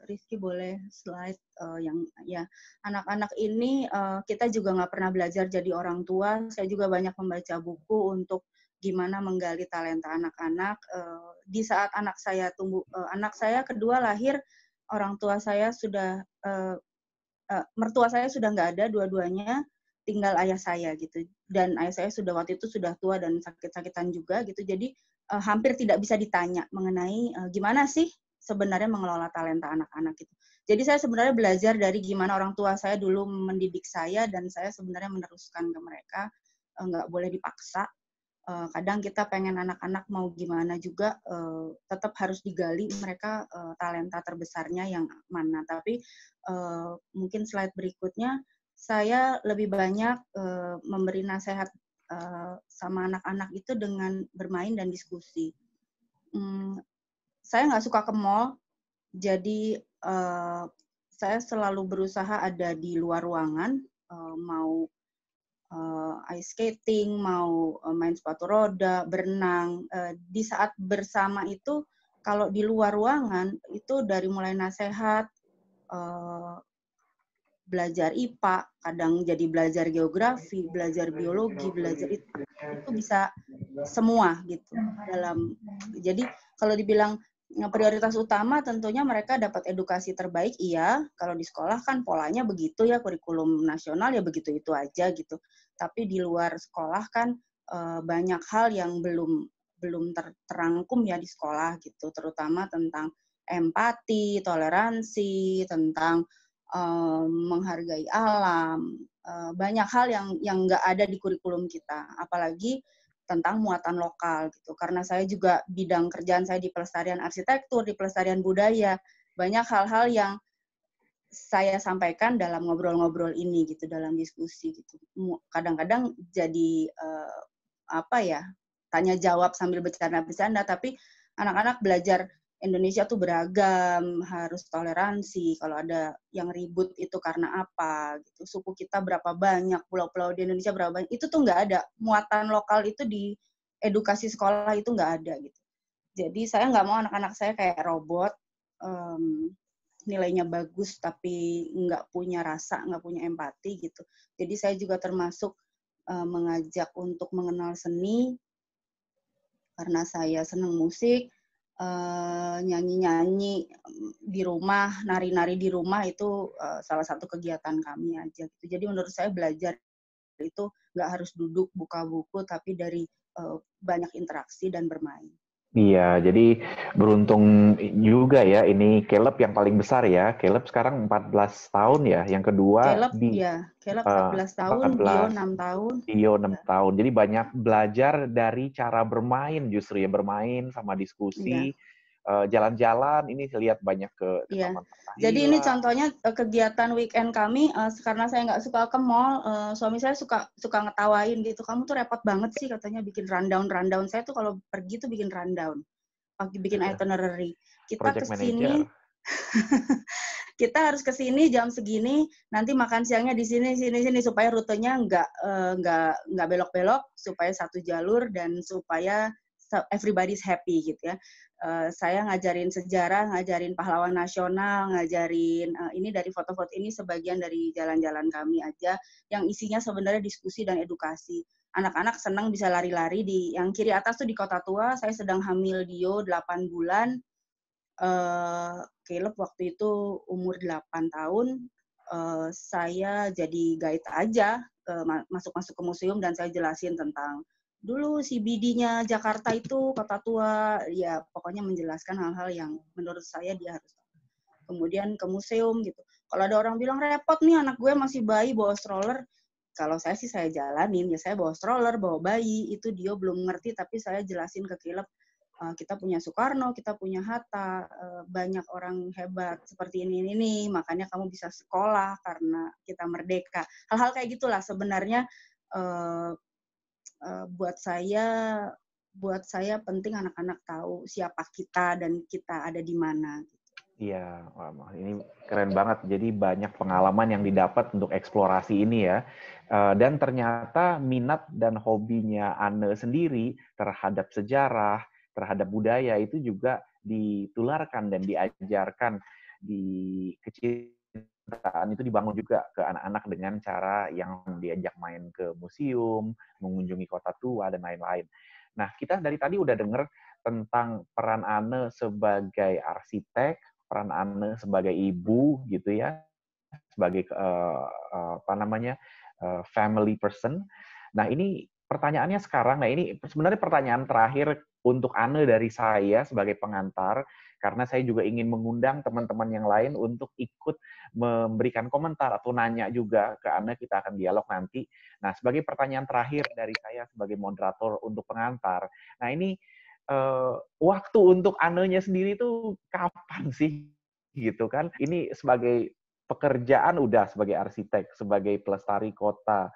Rizky boleh slide yang ya, anak-anak ini kita juga nggak pernah belajar jadi orang tua. Saya juga banyak membaca buku untuk gimana menggali talenta anak-anak. Di saat anak saya anak saya kedua lahir, orang tua saya sudah mertua saya sudah nggak ada, dua-duanya tinggal ayah saya gitu. Dan ayah saya sudah waktu itu sudah tua dan sakit-sakitan juga gitu. Jadi hampir tidak bisa ditanya mengenai gimana sih sebenarnya mengelola talenta anak-anak gitu. Jadi saya sebenarnya belajar dari gimana orang tua saya dulu mendidik saya, dan saya sebenarnya meneruskan ke mereka. Nggak boleh dipaksa. Kadang kita pengen anak-anak mau gimana juga, tetap harus digali mereka talenta terbesarnya yang mana. Tapi mungkin slide berikutnya, saya lebih banyak memberi nasihat sama anak-anak itu dengan bermain dan diskusi. Saya nggak suka ke mall, jadi saya selalu berusaha ada di luar ruangan, mau ice skating, mau main sepatu roda, berenang. Di saat bersama itu, kalau di luar ruangan, itu dari mulai nasihat, belajar IPA, kadang jadi belajar geografi, belajar biologi, belajar itu bisa semua gitu. Jadi kalau dibilang prioritas utama tentunya mereka dapat edukasi terbaik, iya. Kalau di sekolah kan polanya begitu ya, kurikulum nasional ya begitu itu aja gitu. Tapi di luar sekolah kan banyak hal yang belum terangkum ya di sekolah gitu, terutama tentang empati, toleransi, tentang menghargai alam, banyak hal yang nggak ada di kurikulum kita, apalagi tentang muatan lokal gitu. Karena saya juga bidang kerjaan saya di pelestarian arsitektur, di pelestarian budaya, banyak hal-hal yang saya sampaikan dalam ngobrol-ngobrol ini gitu, dalam diskusi gitu. Kadang-kadang jadi tanya jawab sambil bercanda-bercanda, tapi anak-anak belajar Indonesia tuh beragam, harus toleransi. Kalau ada yang ribut itu karena apa gitu. Suku kita berapa banyak, pulau-pulau di Indonesia berapa banyak. Itu tuh nggak ada. Muatan lokal itu di edukasi sekolah itu nggak ada gitu. Jadi saya nggak mau anak-anak saya kayak robot, nilainya bagus tapi nggak punya rasa, nggak punya empati gitu. Jadi saya juga termasuk mengajak untuk mengenal seni, karena saya senang musik, nyanyi-nyanyi di rumah, nari-nari di rumah itu salah satu kegiatan kami aja gitu. Jadi menurut saya belajar itu nggak harus duduk buka buku, tapi dari banyak interaksi dan bermain. Iya, jadi beruntung juga ya ini Caleb yang paling besar ya. Caleb sekarang 14 tahun ya. Yang kedua Caleb 14 tahun, Dio 6 tahun. Dio 6 tahun. Jadi banyak belajar dari cara bermain justru ya, bermain sama diskusi, jalan-jalan, ini lihat banyak ke Taman Fathahillah. Jadi ini contohnya kegiatan weekend kami, karena saya nggak suka ke mall, suami saya suka ngetawain gitu, kamu tuh repot banget sih katanya bikin rundown. Saya tuh kalau pergi tuh bikin rundown, bikin itinerary. Kita kesini, kita harus kesini jam segini, nanti makan siangnya di sini, supaya rutenya nggak belok-belok, supaya satu jalur dan supaya everybody's happy gitu ya. Saya ngajarin sejarah, ngajarin pahlawan nasional, ngajarin ini dari foto-foto ini sebagian dari jalan-jalan kami aja, yang isinya sebenarnya diskusi dan edukasi. Anak-anak senang bisa lari-lari di yang kiri atas tuh di Kota Tua. Saya sedang hamil Dio 8 bulan. Caleb waktu itu umur 8 tahun. Saya jadi guide aja, masuk-masuk ke museum dan saya jelasin tentang dulu CBD-nya Jakarta itu Kota Tua, ya pokoknya menjelaskan hal-hal yang menurut saya dia harus tahu. Kemudian ke museum gitu. Kalau ada orang bilang repot nih anak gue masih bayi bawa stroller, kalau saya sih saya jalanin, ya saya bawa stroller, bawa bayi, itu dia belum ngerti tapi saya jelasin ke Caleb, kita punya Soekarno, kita punya Hatta, banyak orang hebat seperti ini, makanya kamu bisa sekolah karena kita merdeka. Hal-hal kayak gitulah sebenarnya buat saya penting anak-anak tahu siapa kita dan kita ada di mana. Iya, ini keren banget. Jadi banyak pengalaman yang didapat untuk eksplorasi ini ya. Dan ternyata minat dan hobinya Anne sendiri terhadap sejarah, terhadap budaya itu juga ditularkan dan diajarkan di kecintaan itu dibangun juga ke anak-anak dengan cara yang diajak main ke museum, mengunjungi kota tua, dan lain-lain. Nah, kita dari tadi udah dengar tentang peran Anne sebagai arsitek, peran Anne sebagai ibu gitu ya, sebagai family person. Nah, ini pertanyaannya sekarang, nah ini sebenarnya pertanyaan terakhir untuk Anne dari saya sebagai pengantar, karena saya juga ingin mengundang teman-teman yang lain untuk ikut memberikan komentar atau nanya juga ke Anne, kita akan dialog nanti. Nah, sebagai pertanyaan terakhir dari saya sebagai moderator untuk pengantar, nah ini waktu untuk Anne-nya sendiri itu kapan sih? Gitu kan? Ini sebagai pekerjaan udah sebagai arsitek, sebagai pelestari kota,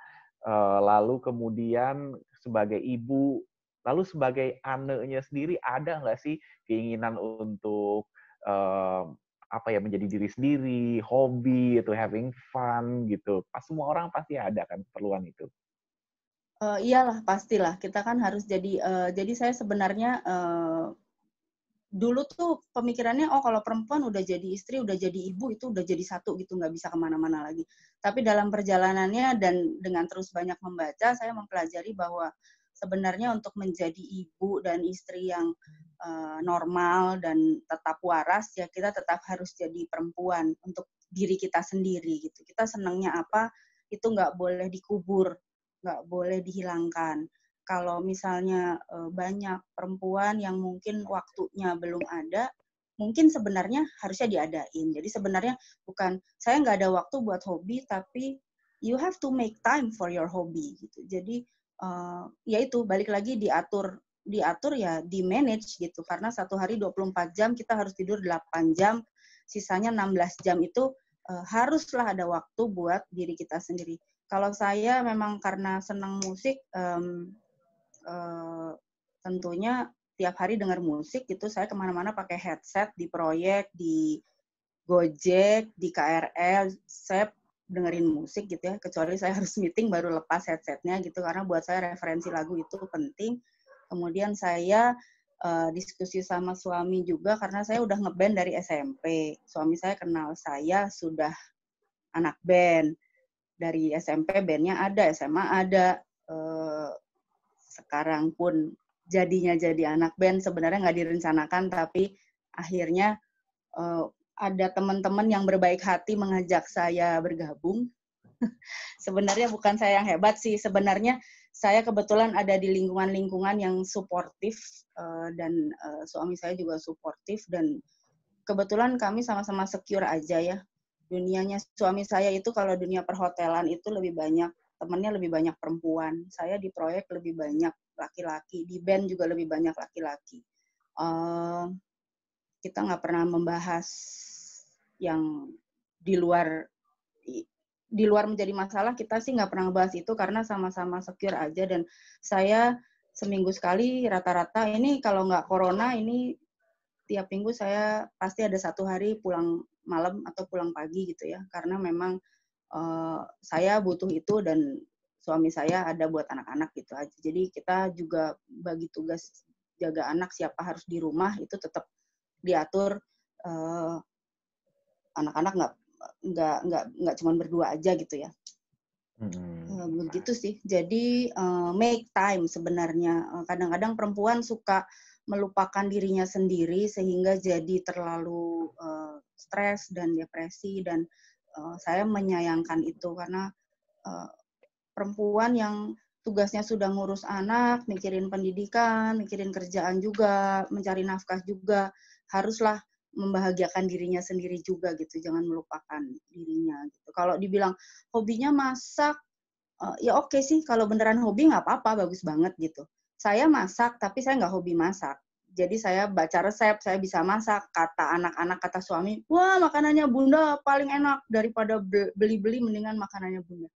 lalu kemudian sebagai ibu, lalu sebagai Anne-nya sendiri ada nggak sih keinginan untuk menjadi diri sendiri, hobi, itu having fun gitu. Pas semua orang pasti ada kan keperluan itu. Iyalah pastilah kita kan harus jadi saya sebenarnya dulu tuh pemikirannya kalau perempuan udah jadi istri, udah jadi ibu itu udah jadi satu gitu, nggak bisa kemana-mana lagi. Tapi dalam perjalanannya dan dengan terus banyak membaca, saya mempelajari bahwa sebenarnya untuk menjadi ibu dan istri yang normal dan tetap waras, ya kita tetap harus jadi perempuan untuk diri kita sendiri gitu. Kita senangnya apa, itu nggak boleh dikubur, nggak boleh dihilangkan. Kalau misalnya banyak perempuan yang mungkin waktunya belum ada, mungkin sebenarnya harusnya diadain. Jadi sebenarnya bukan, saya nggak ada waktu buat hobi, tapi you have to make time for your hobby gitu. Jadi ya itu balik lagi diatur ya di manage gitu. Karena satu hari 24 jam kita harus tidur 8 jam, sisanya 16 jam itu haruslah ada waktu buat diri kita sendiri. Kalau saya memang karena senang musik, tentunya tiap hari dengar musik gitu, saya kemana-mana pakai headset, di proyek, di Gojek, di KRL, saya dengerin musik gitu ya, kecuali saya harus meeting baru lepas headsetnya gitu, karena buat saya referensi lagu itu penting. Kemudian saya diskusi sama suami juga, karena saya udah ngeband dari SMP. Suami saya kenal saya sudah anak band. Dari SMP bandnya ada, SMA ada, sekarang pun jadinya jadi anak band sebenarnya nggak direncanakan, tapi akhirnya ada teman-teman yang berbaik hati mengajak saya bergabung. Sebenarnya bukan saya yang hebat sih, sebenarnya saya kebetulan ada di lingkungan-lingkungan yang suportif, dan suami saya juga suportif, dan kebetulan kami sama-sama secure aja ya. Dunianya suami saya itu kalau dunia perhotelan itu lebih banyak, temennya lebih banyak perempuan. Saya di proyek lebih banyak laki-laki, di band juga lebih banyak laki-laki. Kita nggak pernah membahas yang di luar menjadi masalah, kita sih nggak pernah bahas itu karena sama-sama secure aja. Dan saya seminggu sekali rata-rata ini kalau nggak corona ini tiap minggu saya pasti ada 1 hari pulang malam atau pulang pagi gitu ya, karena memang saya butuh itu dan suami saya ada buat anak-anak gitu aja. Jadi kita juga bagi tugas jaga anak, siapa harus di rumah itu tetap diatur. Anak-anak nggak cuma berdua aja gitu ya. Begitu sih. Jadi make time sebenarnya. Kadang-kadang perempuan suka melupakan dirinya sendiri sehingga jadi terlalu stres dan depresi, dan saya menyayangkan itu karena perempuan yang tugasnya sudah ngurus anak, mikirin pendidikan, mikirin kerjaan juga, mencari nafkah juga, haruslah membahagiakan dirinya sendiri juga gitu, jangan melupakan dirinya gitu. Kalau dibilang hobinya masak, ya oke sih, kalau beneran hobi nggak apa-apa, bagus banget gitu. Saya masak, tapi saya nggak hobi masak. Jadi saya baca resep, saya bisa masak. Kata anak-anak, kata suami, wah makanannya Bunda paling enak, daripada beli-beli mendingan makanannya Bunda.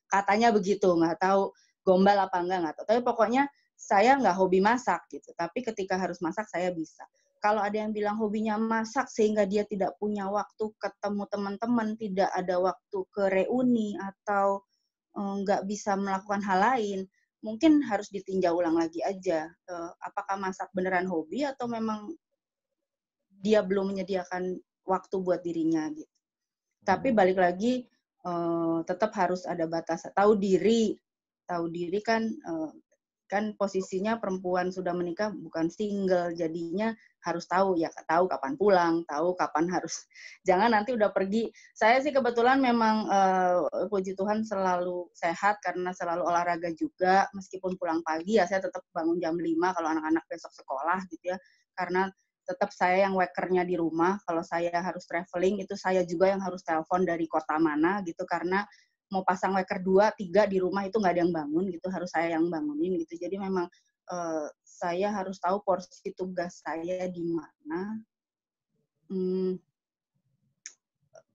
Katanya begitu, nggak tahu gombal apa nggak tahu. Tapi pokoknya saya nggak hobi masak gitu. Tapi ketika harus masak, saya bisa. Kalau ada yang bilang hobinya masak sehingga dia tidak punya waktu ketemu teman-teman, tidak ada waktu ke reuni, atau nggak bisa melakukan hal lain, mungkin harus ditinjau ulang lagi aja. Apakah masak beneran hobi atau memang dia belum menyediakan waktu buat dirinya gitu. Tapi balik lagi, tetap harus ada batas. Tahu diri kan posisinya perempuan sudah menikah bukan single, jadinya harus tahu kapan pulang, tahu kapan harus, jangan nanti udah pergi. Saya sih kebetulan memang puji Tuhan selalu sehat karena selalu olahraga juga, meskipun pulang pagi ya saya tetap bangun jam 5 kalau anak-anak besok sekolah gitu ya, karena tetap saya yang wakernya di rumah. Kalau saya harus traveling itu saya juga yang harus telepon dari kota mana gitu, karena mau pasang waker 2, 3 di rumah itu nggak ada yang bangun gitu, harus saya yang bangunin gitu. Jadi memang saya harus tahu porsi tugas saya di mana,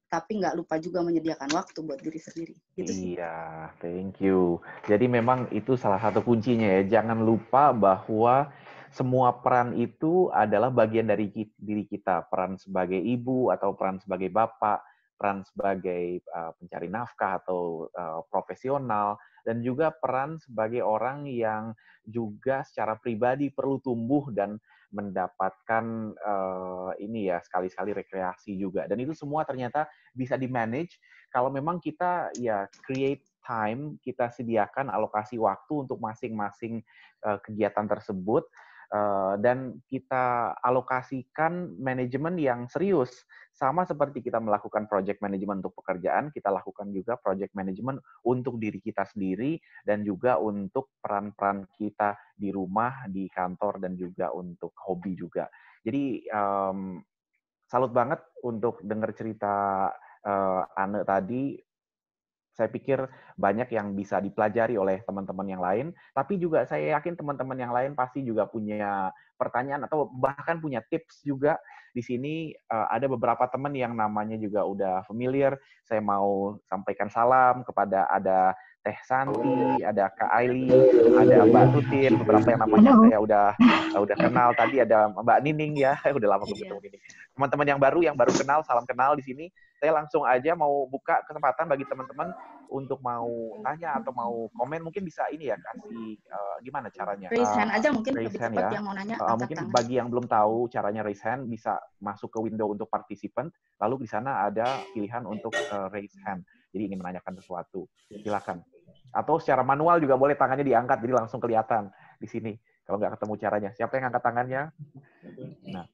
tapi nggak lupa juga menyediakan waktu buat diri sendiri. Gitu sih. Iya, thank you. Jadi memang itu salah satu kuncinya ya, jangan lupa bahwa semua peran itu adalah bagian dari diri kita, peran sebagai ibu atau peran sebagai bapak, peran sebagai pencari nafkah atau profesional, dan juga peran sebagai orang yang juga secara pribadi perlu tumbuh dan mendapatkan ini ya, sekali-sekali rekreasi juga. Dan itu semua ternyata bisa di-manage kalau memang kita ya create time, kita sediakan alokasi waktu untuk masing-masing kegiatan tersebut, dan kita alokasikan manajemen yang serius. Sama seperti kita melakukan project management untuk pekerjaan, kita lakukan juga project management untuk diri kita sendiri, dan juga untuk peran-peran kita di rumah, di kantor, dan juga untuk hobi juga. Jadi, salut banget untuk dengar cerita Anne tadi. Saya pikir banyak yang bisa dipelajari oleh teman-teman yang lain, tapi juga saya yakin teman-teman yang lain pasti juga punya pertanyaan atau bahkan punya tips juga. Di sini ada beberapa teman yang namanya juga udah familiar. Saya mau sampaikan salam kepada ada Teh Santi, ada Kak Aili, ada Mbak Tutin, beberapa yang namanya saya udah kenal tadi, ada Mbak Nining ya, udah lama belum ketemu Nining. Teman-teman yang baru kenal, salam kenal di sini. Saya langsung aja mau buka kesempatan bagi teman-teman untuk mau tanya atau mau komen, mungkin bisa ini ya, kasih gimana caranya? Raise hand aja mungkin Raise lebih hand cepat ya. yang mau nanya, Mungkin tangan. bagi yang belum tahu caranya raise hand, bisa masuk ke window untuk participant, lalu di sana ada pilihan untuk raise hand. Jadi ingin menanyakan sesuatu. Silakan. Atau secara manual juga boleh, tangannya diangkat, jadi langsung kelihatan di sini. Kalau nggak ketemu caranya. Siapa yang angkat tangannya? Nah,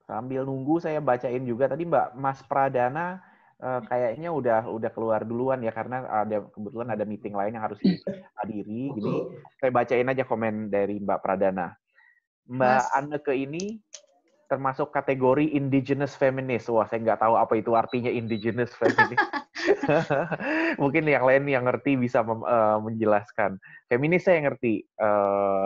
sambil nunggu saya bacain juga. Tadi Mbak Mas Pradana kayaknya udah keluar duluan ya, karena kebetulan ada meeting lain yang harus dihadiri. Jadi saya bacain aja komen dari Mbak Pradana. Mbak Anneke ini termasuk kategori indigenous feminist. Wah, saya nggak tahu apa itu artinya indigenous feminist. Mungkin yang lain yang ngerti bisa menjelaskan. Feminis saya ngerti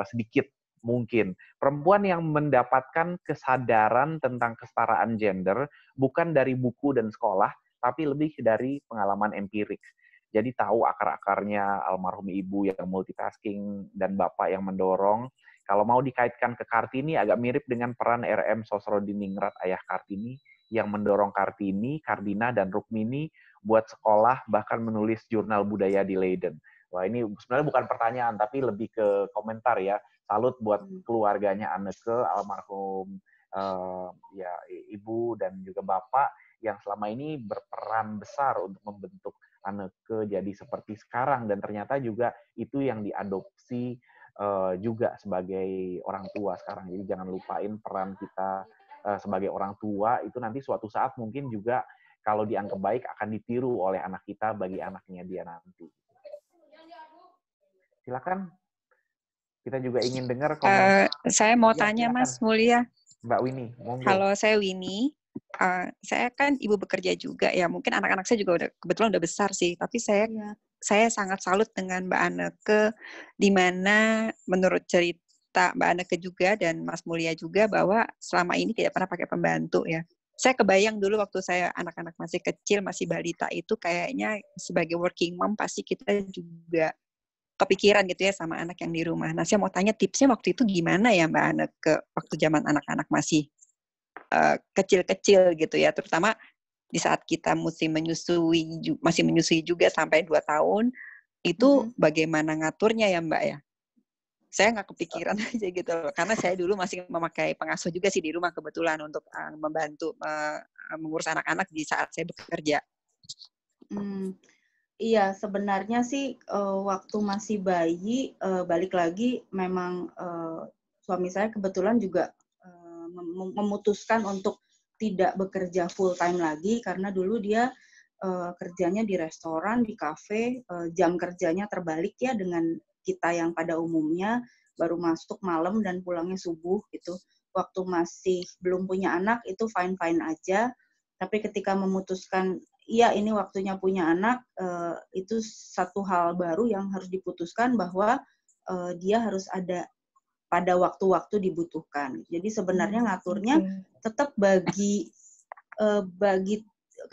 sedikit mungkin. Perempuan yang mendapatkan kesadaran tentang kesetaraan gender bukan dari buku dan sekolah, tapi lebih dari pengalaman empirik. Jadi tahu akar-akarnya almarhum ibu yang multitasking dan bapak yang mendorong. Kalau mau dikaitkan ke Kartini, agak mirip dengan peran RM Sosrodiningrat ayah Kartini yang mendorong Kartini, Kardina, dan Rukmini buat sekolah, bahkan menulis jurnal budaya di Leiden. Wah, ini sebenarnya bukan pertanyaan, tapi lebih ke komentar ya. Salut buat keluarganya Anneke, almarhum ya ibu dan juga bapak yang selama ini berperan besar untuk membentuk Anneke jadi seperti sekarang, dan ternyata juga itu yang diadopsi juga sebagai orang tua sekarang. Jadi jangan lupain peran kita sebagai orang tua, itu nanti suatu saat mungkin juga kalau dianggap baik akan ditiru oleh anak kita bagi anaknya dia nanti. Silakan. Kita juga ingin dengar komen. Saya mau ya, tanya silakan. Mas Mulia. Mbak Winnie, monggo. Halo, saya Winnie. Saya kan ibu bekerja juga ya. Mungkin anak-anak saya juga kebetulan udah besar sih. Tapi saya sangat salut dengan Mbak Anneke, di mana menurut cerita Mbak Anneke juga dan Mas Mulia juga bahwa selama ini tidak pernah pakai pembantu ya. Saya kebayang dulu waktu saya anak-anak masih kecil, masih balita itu kayaknya sebagai working mom pasti kita juga kepikiran gitu ya sama anak yang di rumah. Nah, saya mau tanya tipsnya waktu itu gimana ya Mbak Anneke waktu zaman anak-anak masih kecil-kecil gitu ya, terutama di saat kita masih menyusui juga sampai 2 tahun, itu bagaimana ngaturnya ya Mbak ya? Saya nggak kepikiran aja gitu loh, karena saya dulu masih memakai pengasuh juga sih di rumah kebetulan untuk membantu mengurus anak-anak di saat saya bekerja. Iya, sebenarnya sih waktu masih bayi, balik lagi memang suami saya kebetulan juga memutuskan untuk tidak bekerja full time lagi, karena dulu dia kerjanya di restoran, di kafe, jam kerjanya terbalik ya dengan kita yang pada umumnya baru masuk malam dan pulangnya subuh gitu. Waktu masih belum punya anak itu fine-fine aja, tapi ketika memutuskan iya ini waktunya punya anak, itu satu hal baru yang harus diputuskan bahwa dia harus ada pada waktu-waktu dibutuhkan. Jadi sebenarnya ngaturnya tetap bagi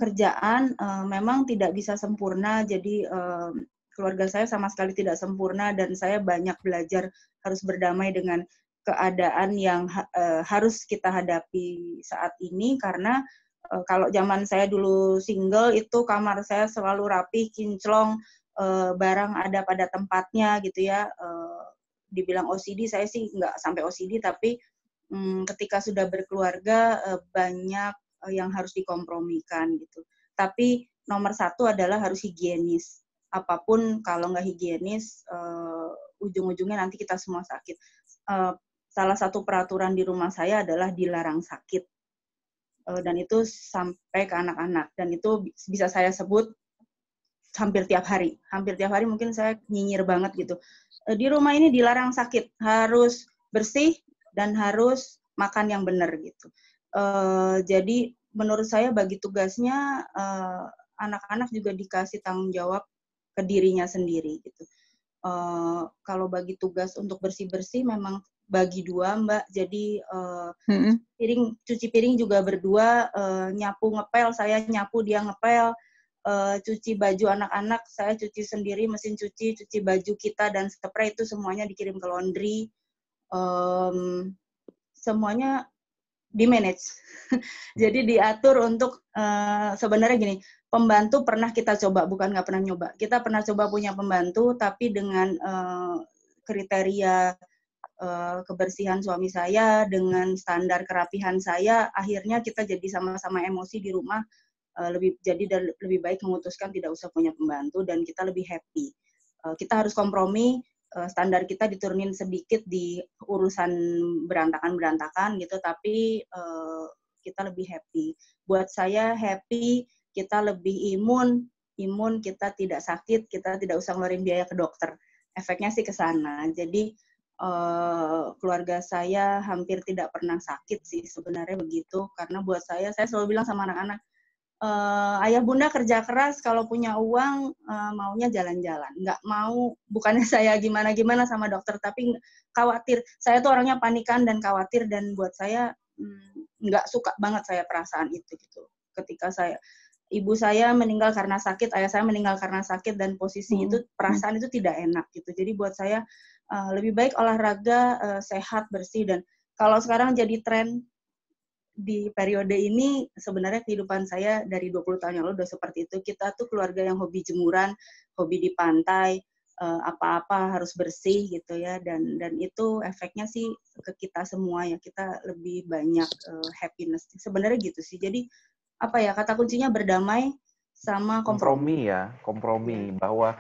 kerjaan memang tidak bisa sempurna. Jadi keluarga saya sama sekali tidak sempurna dan saya banyak belajar harus berdamai dengan keadaan yang harus kita hadapi saat ini, karena kalau zaman saya dulu single itu kamar saya selalu rapi, kinclong, barang ada pada tempatnya gitu ya. Dibilang OCD, saya sih nggak sampai OCD, tapi ketika sudah berkeluarga banyak yang harus dikompromikan gitu. Tapi nomor satu adalah harus higienis. Apapun kalau nggak higienis, ujung-ujungnya nanti kita semua sakit. Salah satu peraturan di rumah saya adalah dilarang sakit. Dan itu sampai ke anak-anak. Dan itu bisa saya sebut hampir tiap hari. Hampir tiap hari mungkin saya nyinyir banget gitu. Di rumah ini dilarang sakit. Harus bersih dan harus makan yang benar gitu. Jadi menurut saya bagi tugasnya anak-anak juga dikasih tanggung jawab ke dirinya sendiri gitu. Kalau bagi tugas untuk bersih-bersih memang bagi 2 Mbak, jadi cuci piring juga berdua, nyapu ngepel, saya nyapu dia ngepel, cuci baju anak-anak saya cuci sendiri, mesin cuci baju kita dan spray itu semuanya dikirim ke laundry, semuanya di-manage. Jadi diatur untuk sebenarnya gini, pembantu pernah kita coba, bukan nggak pernah nyoba. Kita pernah coba punya pembantu, tapi dengan kriteria kebersihan suami saya, dengan standar kerapihan saya, akhirnya kita jadi sama-sama emosi di rumah. lebih baik memutuskan tidak usah punya pembantu dan kita lebih happy. Kita harus kompromi, standar kita diturunin sedikit di urusan berantakan gitu, tapi kita lebih happy. Buat saya happy, kita lebih imun, kita tidak sakit, kita tidak usah ngeluarin biaya ke dokter. Efeknya sih ke sana. Jadi keluarga saya hampir tidak pernah sakit sih sebenarnya begitu, karena buat saya selalu bilang sama anak-anak, ayah bunda kerja keras, kalau punya uang maunya jalan-jalan, nggak mau, bukannya saya gimana-gimana sama dokter, tapi khawatir. Saya tuh orangnya panikan dan khawatir, dan buat saya nggak suka banget saya perasaan itu gitu. Ketika ibu saya meninggal karena sakit, ayah saya meninggal karena sakit, dan posisi itu, perasaan itu tidak enak gitu. Jadi buat saya lebih baik olahraga, sehat, bersih. Dan kalau sekarang jadi tren di periode ini, sebenarnya kehidupan saya dari 20 tahun yang lalu udah seperti itu. Kita tuh keluarga yang hobi jemuran, hobi di pantai, apa-apa harus bersih gitu ya, dan itu efeknya sih ke kita semua ya, kita lebih banyak happiness. Sebenarnya gitu sih. Jadi apa ya, kata kuncinya berdamai sama kompromi. Kompromi bahwa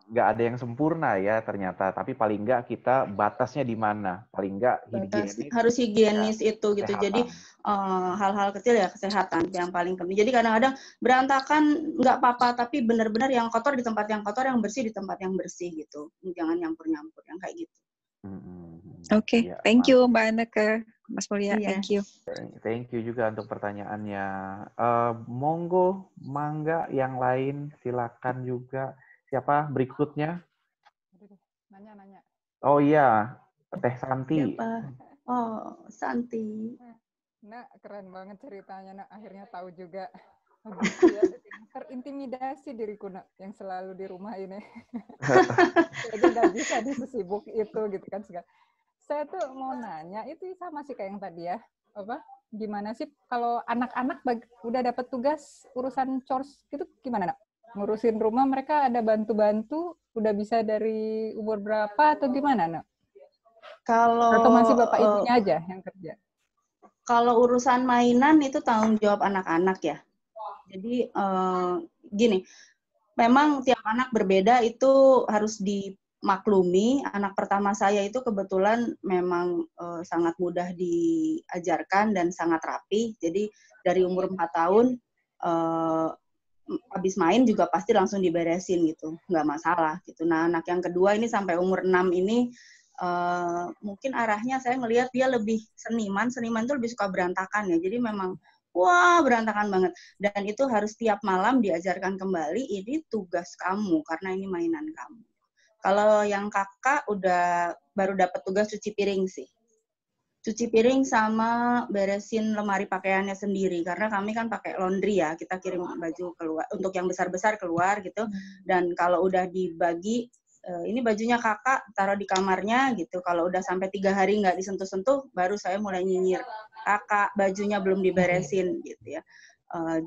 nggak ada yang sempurna ya ternyata, tapi paling nggak kita batasnya di mana, paling nggak higienis, harus higienis ya, itu gitu. kesehatan. Jadi hal-hal kecil ya, kesehatan yang paling penting. Jadi kadang-kadang berantakan nggak apa-apa, tapi benar-benar yang kotor di tempat yang kotor, yang bersih di tempat yang bersih gitu. Jangan nyampur-nyampur yang kayak gitu. Oke, thank you Mbak Anneke, Mas Mulia, thank you. Thank you juga untuk pertanyaannya. Monggo, mangga yang lain silakan juga. Siapa berikutnya? Nanya. Oh iya, Teh Santi. Siapa? Oh, Santi. Nah, keren banget ceritanya. Nah, akhirnya tahu juga. Ya, terintimidasi diriku, Nak, yang selalu di rumah ini. Jadi nggak bisa disibuk itu gitu kan. Saya tuh mau nanya, itu sama sih kayak yang tadi ya. Gimana sih kalau anak-anak udah dapat tugas urusan chores gitu gimana, Nak? Ngurusin rumah mereka ada bantu-bantu, udah bisa dari umur berapa atau gimana, Nak? Atau masih bapak ibunya aja yang kerja? Kalau urusan mainan itu tanggung jawab anak-anak ya. Jadi gini, memang tiap anak berbeda, itu harus dimaklumi. Anak pertama saya itu kebetulan memang sangat mudah diajarkan dan sangat rapi. Jadi dari umur 4 tahun habis main juga pasti langsung diberesin gitu, nggak masalah gitu. Nah, anak yang kedua ini sampai umur 6 ini mungkin arahnya saya ngelihat dia lebih seniman tuh lebih suka berantakan ya. Jadi memang wah berantakan banget, dan itu harus tiap malam diajarkan kembali, ini tugas kamu karena ini mainan kamu. Kalau yang kakak baru dapat tugas cuci piring sih. Cuci piring sama beresin lemari pakaiannya sendiri, karena kami kan pakai laundry ya, kita kirim baju keluar, untuk yang besar-besar keluar gitu, dan kalau udah dibagi, ini bajunya kakak, taruh di kamarnya gitu, kalau udah sampai 3 hari nggak disentuh-sentuh, baru saya mulai nyinyir, kakak bajunya belum diberesin gitu ya.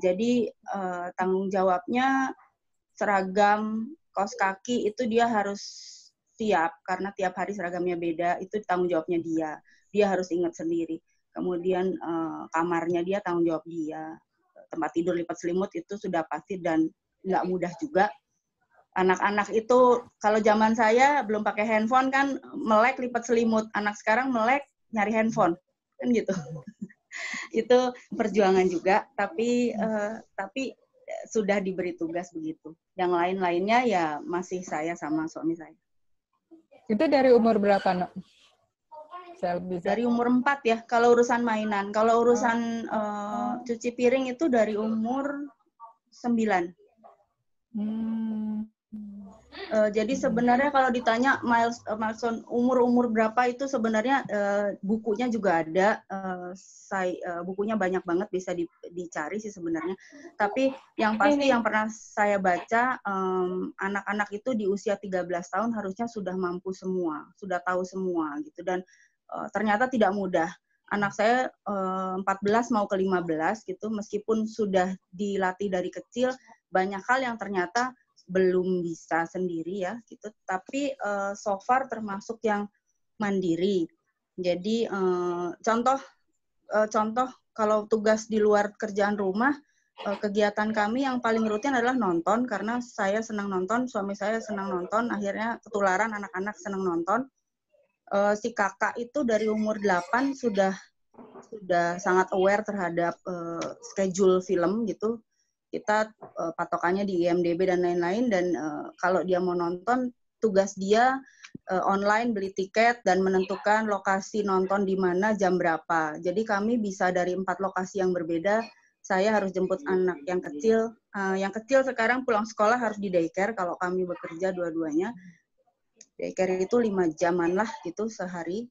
Jadi tanggung jawabnya seragam, kaos kaki itu dia harus siap, karena tiap hari seragamnya beda, itu tanggung jawabnya dia harus ingat sendiri. Kemudian kamarnya dia tanggung jawab dia, tempat tidur lipat selimut itu sudah pasti, dan nggak mudah juga. Anak-anak itu kalau zaman saya belum pakai handphone kan, melek lipat selimut, anak sekarang melek nyari handphone kan gitu. Itu perjuangan juga, tapi sudah diberi tugas begitu. Yang lain-lainnya ya masih saya sama suami saya. Itu dari umur berapa, Nok? Dari umur 4 ya, kalau urusan mainan. Kalau urusan cuci piring itu dari umur 9. Jadi sebenarnya kalau ditanya milestone umur berapa, itu sebenarnya bukunya juga ada. Bukunya banyak banget, bisa dicari sih sebenarnya. Tapi yang pasti yang pernah saya baca, anak-anak itu di usia 13 tahun harusnya sudah mampu semua, sudah tahu semua gitu. Dan ternyata tidak mudah. Anak saya 14 mau ke 15 gitu, meskipun sudah dilatih dari kecil, banyak hal yang ternyata belum bisa sendiri ya gitu, tapi so far termasuk yang mandiri. Jadi contoh kalau tugas di luar kerjaan rumah, kegiatan kami yang paling rutin adalah nonton, karena saya senang nonton, suami saya senang nonton, akhirnya ketularan anak-anak senang nonton. Si kakak itu dari umur 8 sudah sangat aware terhadap schedule film gitu. Kita patokannya di IMDb dan lain-lain, dan kalau dia mau nonton, tugas dia online beli tiket dan menentukan lokasi nonton di mana, jam berapa. Jadi kami bisa dari 4 lokasi yang berbeda. Saya harus jemput anak yang kecil. Yang kecil sekarang pulang sekolah harus di daycare kalau kami bekerja dua-duanya. Daycare itu 5 jaman lah gitu sehari.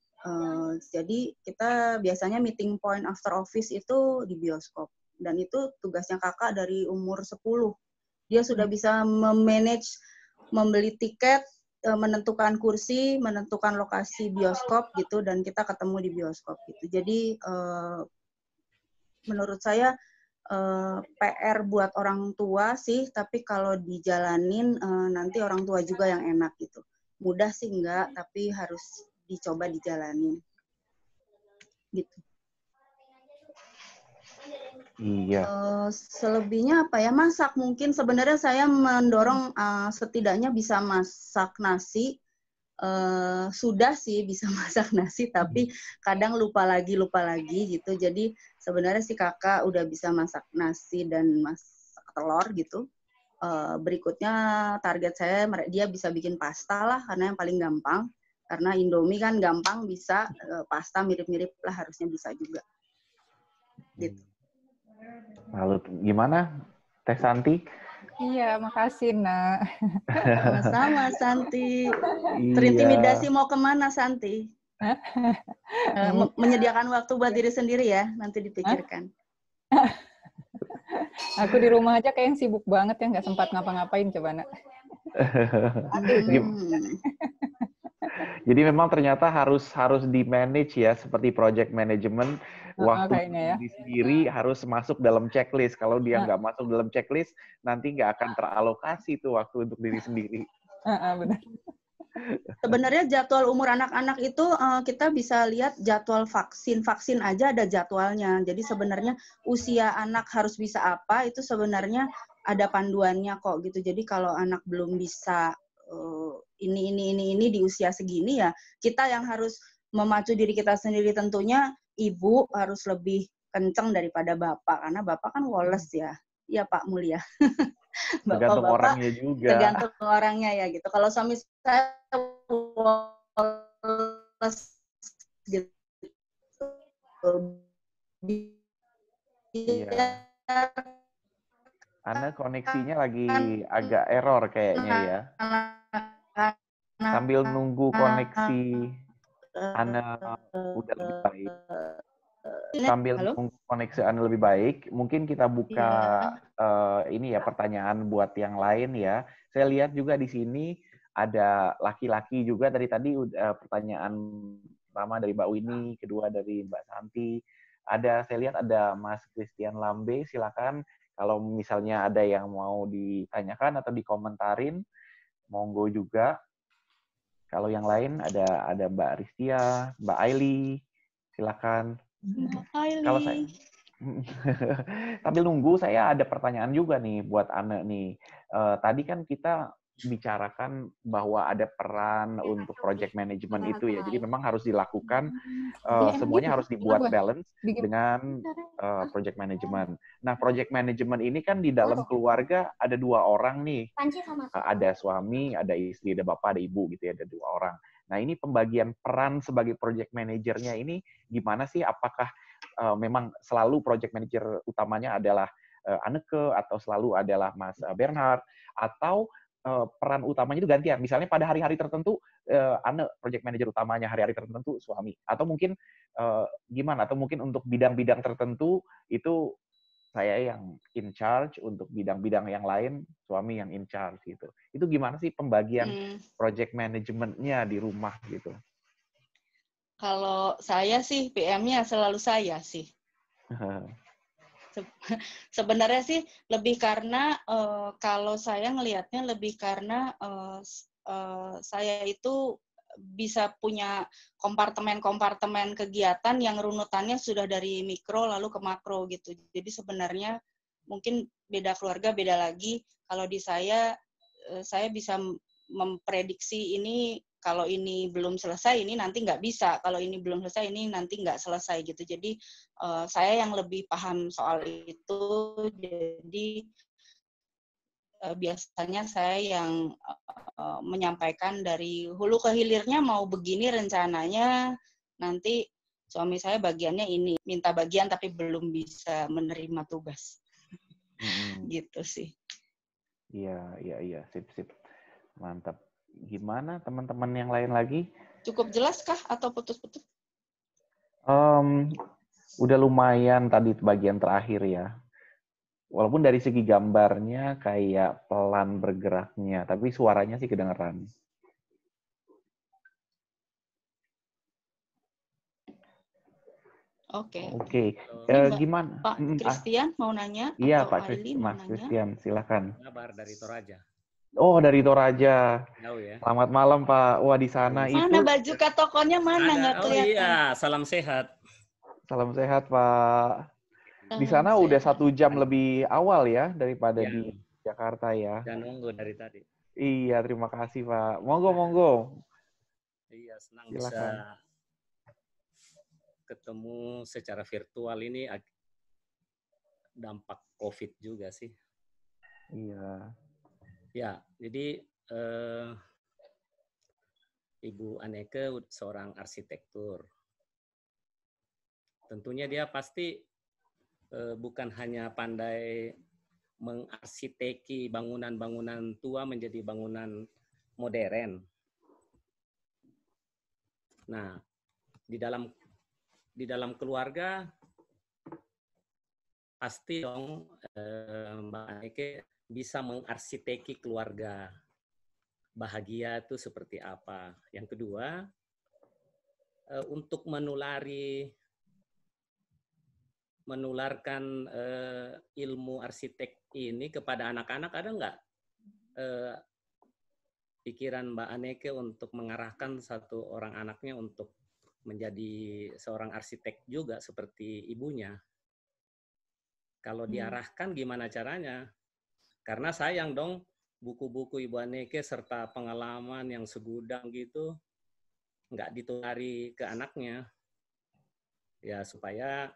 Jadi kita biasanya meeting point after office itu di bioskop. Dan itu tugasnya kakak dari umur 10. Dia sudah bisa memanage, membeli tiket, menentukan kursi, menentukan lokasi bioskop gitu, dan kita ketemu di bioskop gitu. Jadi menurut saya PR buat orang tua sih, tapi kalau dijalanin nanti orang tua juga yang enak gitu. Mudah sih enggak, tapi harus dicoba dijalanin. Gitu. Iya. Selebihnya apa ya, masak mungkin. Sebenarnya saya mendorong setidaknya bisa masak nasi. Sudah sih bisa masak nasi, tapi kadang lupa lagi gitu. Jadi sebenarnya si kakak udah bisa masak nasi dan masak telur gitu. Berikutnya target saya dia bisa bikin pasta lah, karena yang paling gampang. Karena Indomie kan gampang bisa, pasta mirip-mirip lah harusnya bisa juga. Gitu. Lalu gimana, Teh Santi? Iya, makasih, Nak. Sama-sama, Santi. Terintimidasi mau kemana, Santi? Menyediakan waktu buat diri sendiri ya, nanti dipikirkan. Aku di rumah aja kayak yang sibuk banget ya, nggak sempat ngapa-ngapain, coba, Nak. Jadi memang ternyata harus di-manage ya, seperti project management, waktu ya. sendiri harus masuk dalam checklist. Kalau dia nggak masuk dalam checklist, nanti nggak akan teralokasi tuh waktu untuk diri sendiri. Benar. Sebenarnya jadwal umur anak-anak itu kita bisa lihat jadwal vaksin aja ada jadwalnya. Jadi sebenarnya usia anak harus bisa apa itu sebenarnya ada panduannya kok gitu. Jadi kalau anak belum bisa ini di usia segini, ya kita yang harus memacu diri kita sendiri. Tentunya ibu harus lebih kenceng daripada bapak, karena bapak kan woles ya. Iya Pak Mulia. Tergantung orangnya juga. Tergantung orangnya ya gitu. Kalau suami saya woles gitu. Iya. Ana koneksinya lagi agak error kayaknya ya. Sambil nunggu koneksi Ana udah lebih baik. Sambil nunggu koneksi Ana lebih baik, mungkin kita buka ini ya pertanyaan buat yang lain ya. Saya lihat juga di sini ada laki-laki juga dari tadi pertanyaan pertama dari Mbak Winnie, kedua dari Mbak Santi. Saya lihat ada Mas Christian Lambe, silakan kalau misalnya ada yang mau ditanyakan atau dikomentarin, monggo juga. Kalau yang lain ada Mbak Ristia, Mbak Aili, silakan. Kalau saya sambil nunggu, saya ada pertanyaan juga nih buat Ana nih. Tadi kan kita bicarakan bahwa ada peran untuk project management itu ya. Jadi memang harus dilakukan, semuanya harus dibuat balance dengan project management. Nah, project management ini kan di dalam keluarga ada 2 orang nih. Ada suami, ada istri, ada bapak, ada ibu gitu ya, ada 2 orang. Nah, ini pembagian peran sebagai project manajernya ini gimana sih? Apakah memang selalu project manager utamanya adalah Anneke, atau selalu adalah Mas Bernhard, atau peran utamanya itu gantian? Misalnya pada hari-hari tertentu Anne project manager utamanya, hari-hari tertentu suami, atau mungkin gimana? Atau mungkin untuk bidang-bidang tertentu itu saya yang in charge, untuk bidang-bidang yang lain suami yang in charge gitu. Itu gimana sih pembagian project manajemennya di rumah gitu? Kalau saya sih PM-nya selalu saya sih. Sebenarnya sih lebih karena kalau saya ngelihatnya lebih karena saya itu bisa punya kompartemen-kompartemen kegiatan yang runutannya sudah dari mikro lalu ke makro gitu. Jadi sebenarnya mungkin beda keluarga beda lagi. Kalau di saya bisa memprediksi ini, kalau ini belum selesai ini nanti nggak bisa, kalau ini belum selesai ini nanti nggak selesai gitu. Jadi saya yang lebih paham soal itu, jadi biasanya saya yang menyampaikan dari hulu ke hilirnya, mau begini rencananya, nanti suami saya bagiannya ini, minta bagian tapi belum bisa menerima tugas. Gitu sih. Iya, sip. Mantap. Gimana teman-teman yang lain lagi? Cukup jelas kah atau putus-putus? Udah lumayan tadi bagian terakhir ya. Walaupun dari segi gambarnya kayak pelan bergeraknya, tapi suaranya sih kedengeran. Oke. Gimana? Pak Christian mau nanya? Iya, atau Pak Mas Christian, silakan. Kabar dari Toraja. Oh, dari Toraja. Jauh ya. Selamat malam, Pak. Wah, di sana itu. Mana baju katokonnya mana nggak kelihatan? Oh iya, salam sehat. Salam sehat, Pak. Di sana udah 1 jam lebih awal ya daripada di Jakarta ya. Dan nunggu dari tadi. Iya, terima kasih, Pak. Monggo. Iya, senang silakan. Bisa ketemu secara virtual ini, dampak COVID juga sih. Iya. Ya, jadi Ibu Anneke seorang arsitektur. Tentunya dia pasti bukan hanya pandai mengarsiteki bangunan-bangunan tua menjadi bangunan modern. Nah, di dalam keluarga pasti dong Mbak Anneke bisa mengarsiteki keluarga. Bahagia itu seperti apa? Yang kedua, untuk menularkan ilmu arsitek ini kepada anak-anak, ada nggak pikiran Mbak Anneke untuk mengarahkan satu orang anaknya untuk menjadi seorang arsitek juga seperti ibunya? Kalau diarahkan gimana caranya? Karena sayang dong, buku-buku Ibu Anneke serta pengalaman yang segudang gitu nggak ditulari ke anaknya. Ya supaya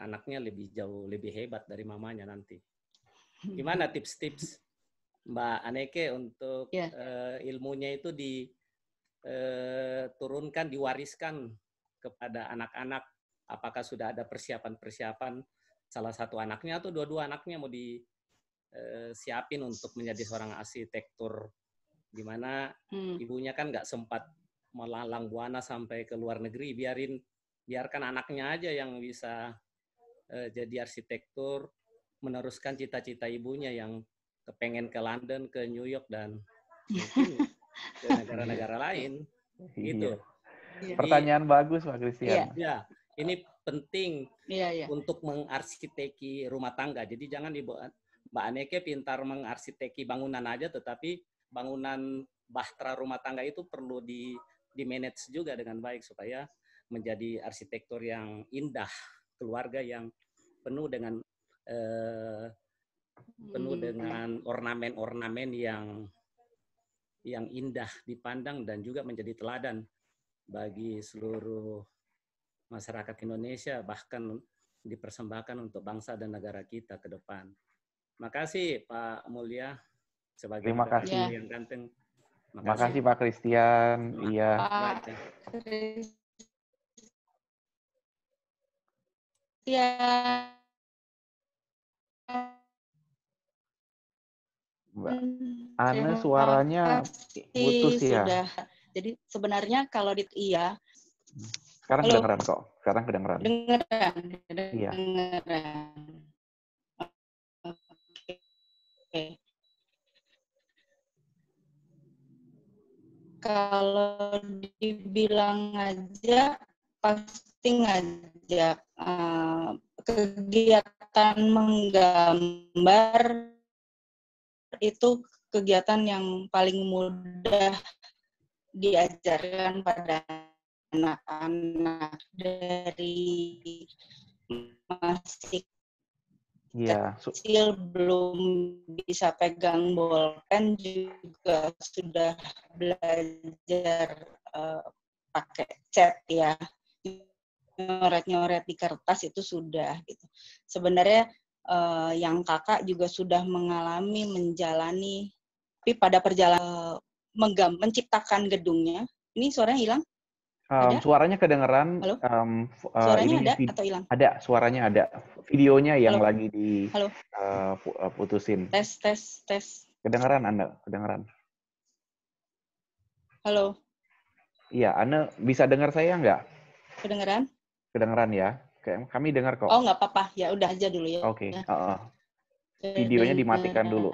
anaknya lebih hebat dari mamanya nanti. Gimana tips-tips Mbak Anneke untuk ilmunya itu diturunkan, diwariskan kepada anak-anak? Apakah sudah ada persiapan-persiapan salah satu anaknya atau dua-dua anaknya mau disiapin untuk menjadi seorang arsitektur? Dimana ibunya kan nggak sempat melalang buana sampai ke luar negeri, biarkan anaknya aja yang bisa jadi arsitektur, meneruskan cita-cita ibunya yang kepengen ke London, ke New York, dan mungkin ke negara-negara lain. Gitu. Pertanyaan bagus, Pak Christian. Ya, ini penting untuk mengarsiteki rumah tangga. Jadi jangan Mbak Anneke pintar mengarsiteki bangunan aja, tetapi bangunan bahtera rumah tangga itu perlu di-manage juga dengan baik supaya menjadi arsitektur yang indah, keluarga yang penuh dengan ornamen-ornamen yang indah dipandang dan juga menjadi teladan bagi seluruh masyarakat Indonesia, bahkan dipersembahkan untuk bangsa dan negara kita ke depan. Makasih Pak Mulya sebagai Terima kasih yang ganteng. Makasih Pak Christian. Iya. Mbak Anne suaranya putus ya. Sudah. Jadi sebenarnya kalau Sekarang kedengeran kok. Sekarang kedengeran. Iya. Oke. Kalau dibilang ngajak, pasti ngajak. Kegiatan menggambar itu kegiatan yang paling mudah diajarkan pada anak-anak dari masih kecil belum bisa pegang bolpen juga sudah belajar pakai cat ya, nyoret-nyoret di kertas itu sudah gitu. Sebenarnya yang kakak juga sudah menjalani, tapi pada perjalanan menciptakan gedungnya. Ini suaranya hilang? Ada? Suaranya kedengeran. Halo? Suaranya ada atau hilang? Ada, suaranya ada. Videonya yang Halo? lagi Halo? putusin. Tes. Kedengeran Anda, kedengeran. Halo? Iya, Anda bisa dengar saya nggak? Kedengeran? Kedengeran ya. Kami dengar kok. Oh, nggak apa-apa. Ya udah aja dulu ya. Oke. Videonya dimatikan dulu.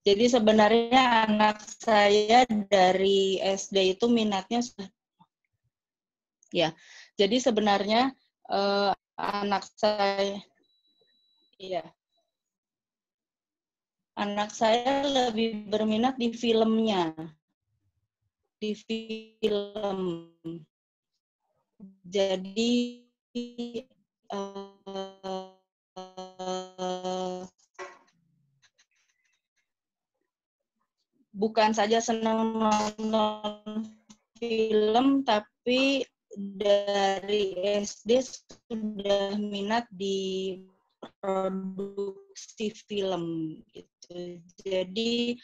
Jadi sebenarnya anak saya dari SD itu minatnya ya. Jadi sebenarnya anak saya lebih berminat di filmnya. Di film. Jadi bukan saja senang nonton film, tapi dari SD sudah minat di produksi film gitu. Jadi